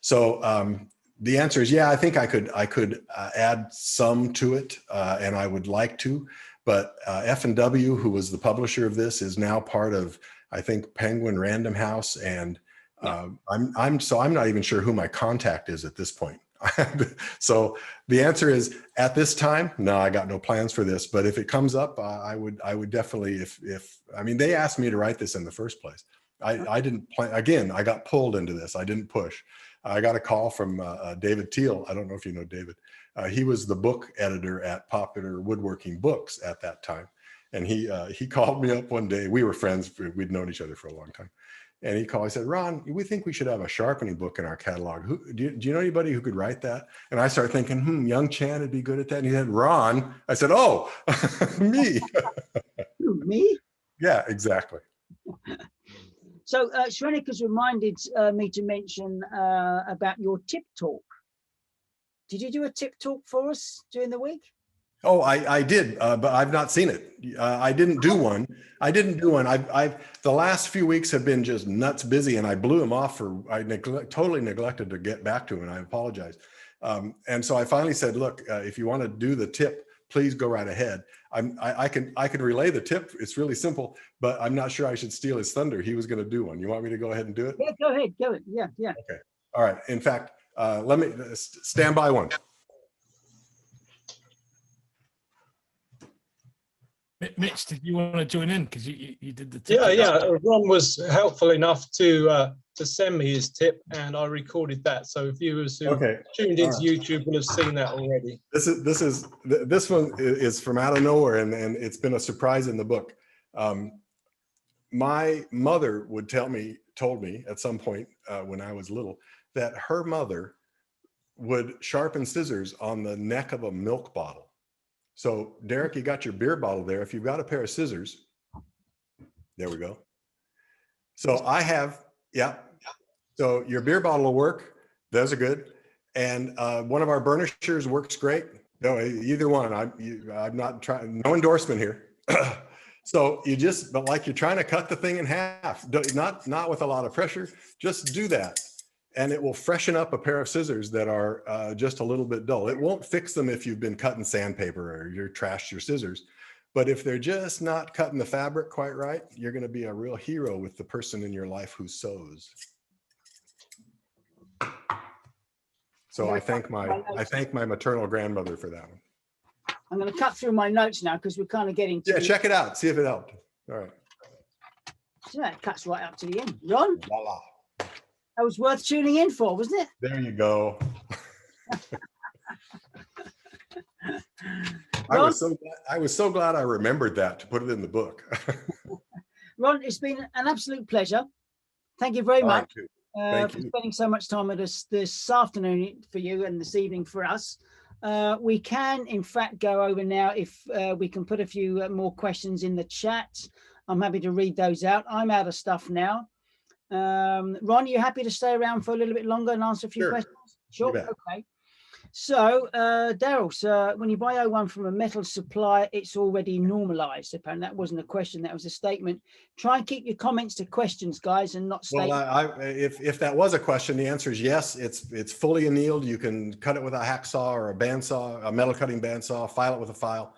So, the answer is, yeah, I think I could add some to it, and I would like to, but F&W, who was the publisher of this, is now part of, I think, Penguin Random House, and I'm not even sure who my contact is at this point. So the answer is, at this time, no, I got no plans for this, but if it comes up, I would definitely, I mean, they asked me to write this in the first place. I didn't plan, again, I got pulled into this. I didn't push. I got a call from David Teal. I don't know if you know David. He was the book editor at Popular Woodworking Books at that time. And he called me up one day. We were friends. We'd known each other for a long time. And he called. He said, "Ron, we think we should have a sharpening book in our catalog. Do you know anybody who could write that?" And I started thinking, Young Chan would be good at that. And he said, "Ron." I said, "Oh, me." Me? Yeah, exactly. So Shrenik has reminded me to mention about your tip talk. Did you do a tip talk for us during the week? Oh, I did, but I've not seen it. I didn't do one. The last few weeks have been just nuts busy, and I blew them off totally neglected to get back to him, and I apologize. And so I finally said, look, if you want to do the tip, please go right ahead. I can relay the tip. It's really simple, but I'm not sure I should steal his thunder. He was going to do one. You want me to go ahead and do it? Yeah, go ahead. Go ahead. Yeah. Okay. All right. In fact, let me stand by one. Mitch, did you want to join in? Because you did the tip. Yeah. Ron was helpful enough to send me his tip, and I recorded that. So viewers who tuned into YouTube will have seen that already. This one is from out of nowhere, and it's been a surprise in the book. My mother told me at some point when I was little that her mother would sharpen scissors on the neck of a milk bottle. So Derek, you got your beer bottle there. If you've got a pair of scissors, there we go. So I have, so your beer bottle will work. Those are good. And one of our burnishers works great. No, either one. I'm not trying, no endorsement here. So but like you're trying to cut the thing in half, not with a lot of pressure, just do that. And it will freshen up a pair of scissors that are just a little bit dull. It won't fix them if you've been cutting sandpaper or you're trashed your scissors. But if they're just not cutting the fabric quite right, you're going to be a real hero with the person in your life who sews. So I thank my maternal grandmother for that one. I'm going to cut through my notes now because we're kind of getting to check it out. See if it helped. All right. So that cuts right up to the end. Ron? Voila. That was worth tuning in for, wasn't it? There you go. I was so glad I remembered that to put it in the book. Ron, it's been an absolute pleasure. Thank you very much for spending so much time with us this afternoon for you and this evening for us. We can, in fact, go over now if we can put a few more questions in the chat. I'm happy to read those out. I'm out of stuff now. Ron, are you happy to stay around for a little bit longer and answer a few questions? Sure. Okay. So, Daryl, so when you buy O1 from a metal supplier, it's already normalized. Apparently, that wasn't a question; that was a statement. Try and keep your comments to questions, guys, and not statements. Well, if that was a question, the answer is yes. It's fully annealed. You can cut it with a hacksaw or a bandsaw, a metal cutting bandsaw. File it with a file.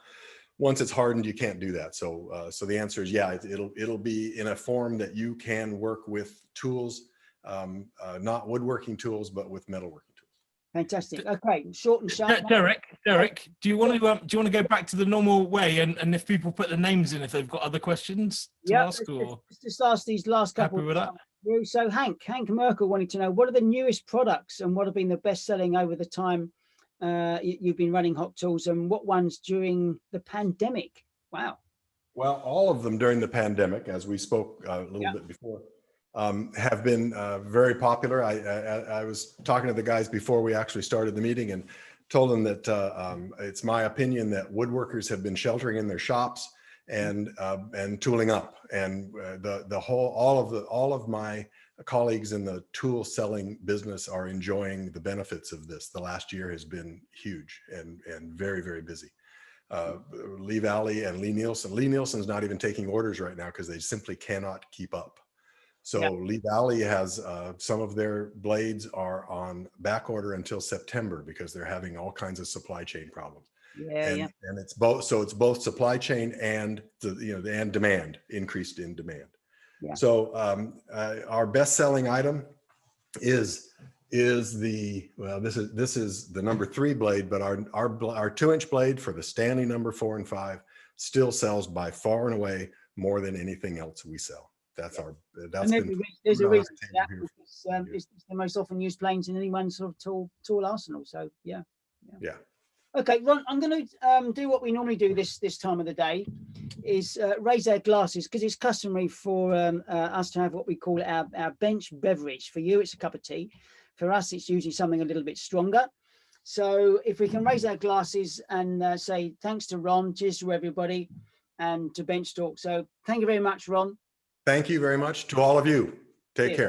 Once it's hardened, you can't do that. So, so the answer is yeah. It'll be in a form that you can work with tools, not woodworking tools, but with metalworking tools. Fantastic. Okay, short and sharp. Derek, do you want to go back to the normal way and if people put their names in, if they've got other questions to ask, or just ask these last couple. Happy with that? So Hank Merkel wanted to know, what are the newest products and what have been the best selling over the time you've been running Hock Tools, and what ones during the pandemic? Wow. Well, all of them during the pandemic, as we spoke a little bit before, have been very popular. I was talking to the guys before we actually started the meeting, and told them that it's my opinion that woodworkers have been sheltering in their shops and tooling up, and all of my colleagues in the tool selling business are enjoying the benefits of this. The last year has been huge and very, very busy. Lee Valley and Lee Nielsen. Lee Nielsen's not even taking orders right now because they simply cannot keep up. So yeah. Lee Valley has some of their blades are on back order until September because they're having all kinds of supply chain problems. And it's both. So it's both supply chain and and demand, increased in demand. Yeah. So our best-selling item is the, well, this is the number 3 blade, but our 2-inch blade for the Stanley number 4 and 5 still sells by far and away more than anything else we sell. That's there's a reason for that, because it's the most often used planes in anyone's sort of tool arsenal. So yeah. Okay, Ron, I'm going to do what we normally do this time of the day, is raise our glasses, because it's customary for us to have what we call our bench beverage. For you, it's a cup of tea. For us, it's usually something a little bit stronger. So if we can raise our glasses and say thanks to Ron, cheers to everybody, and to Bench Talk. So thank you very much, Ron. Thank you very much to all of you. Take care.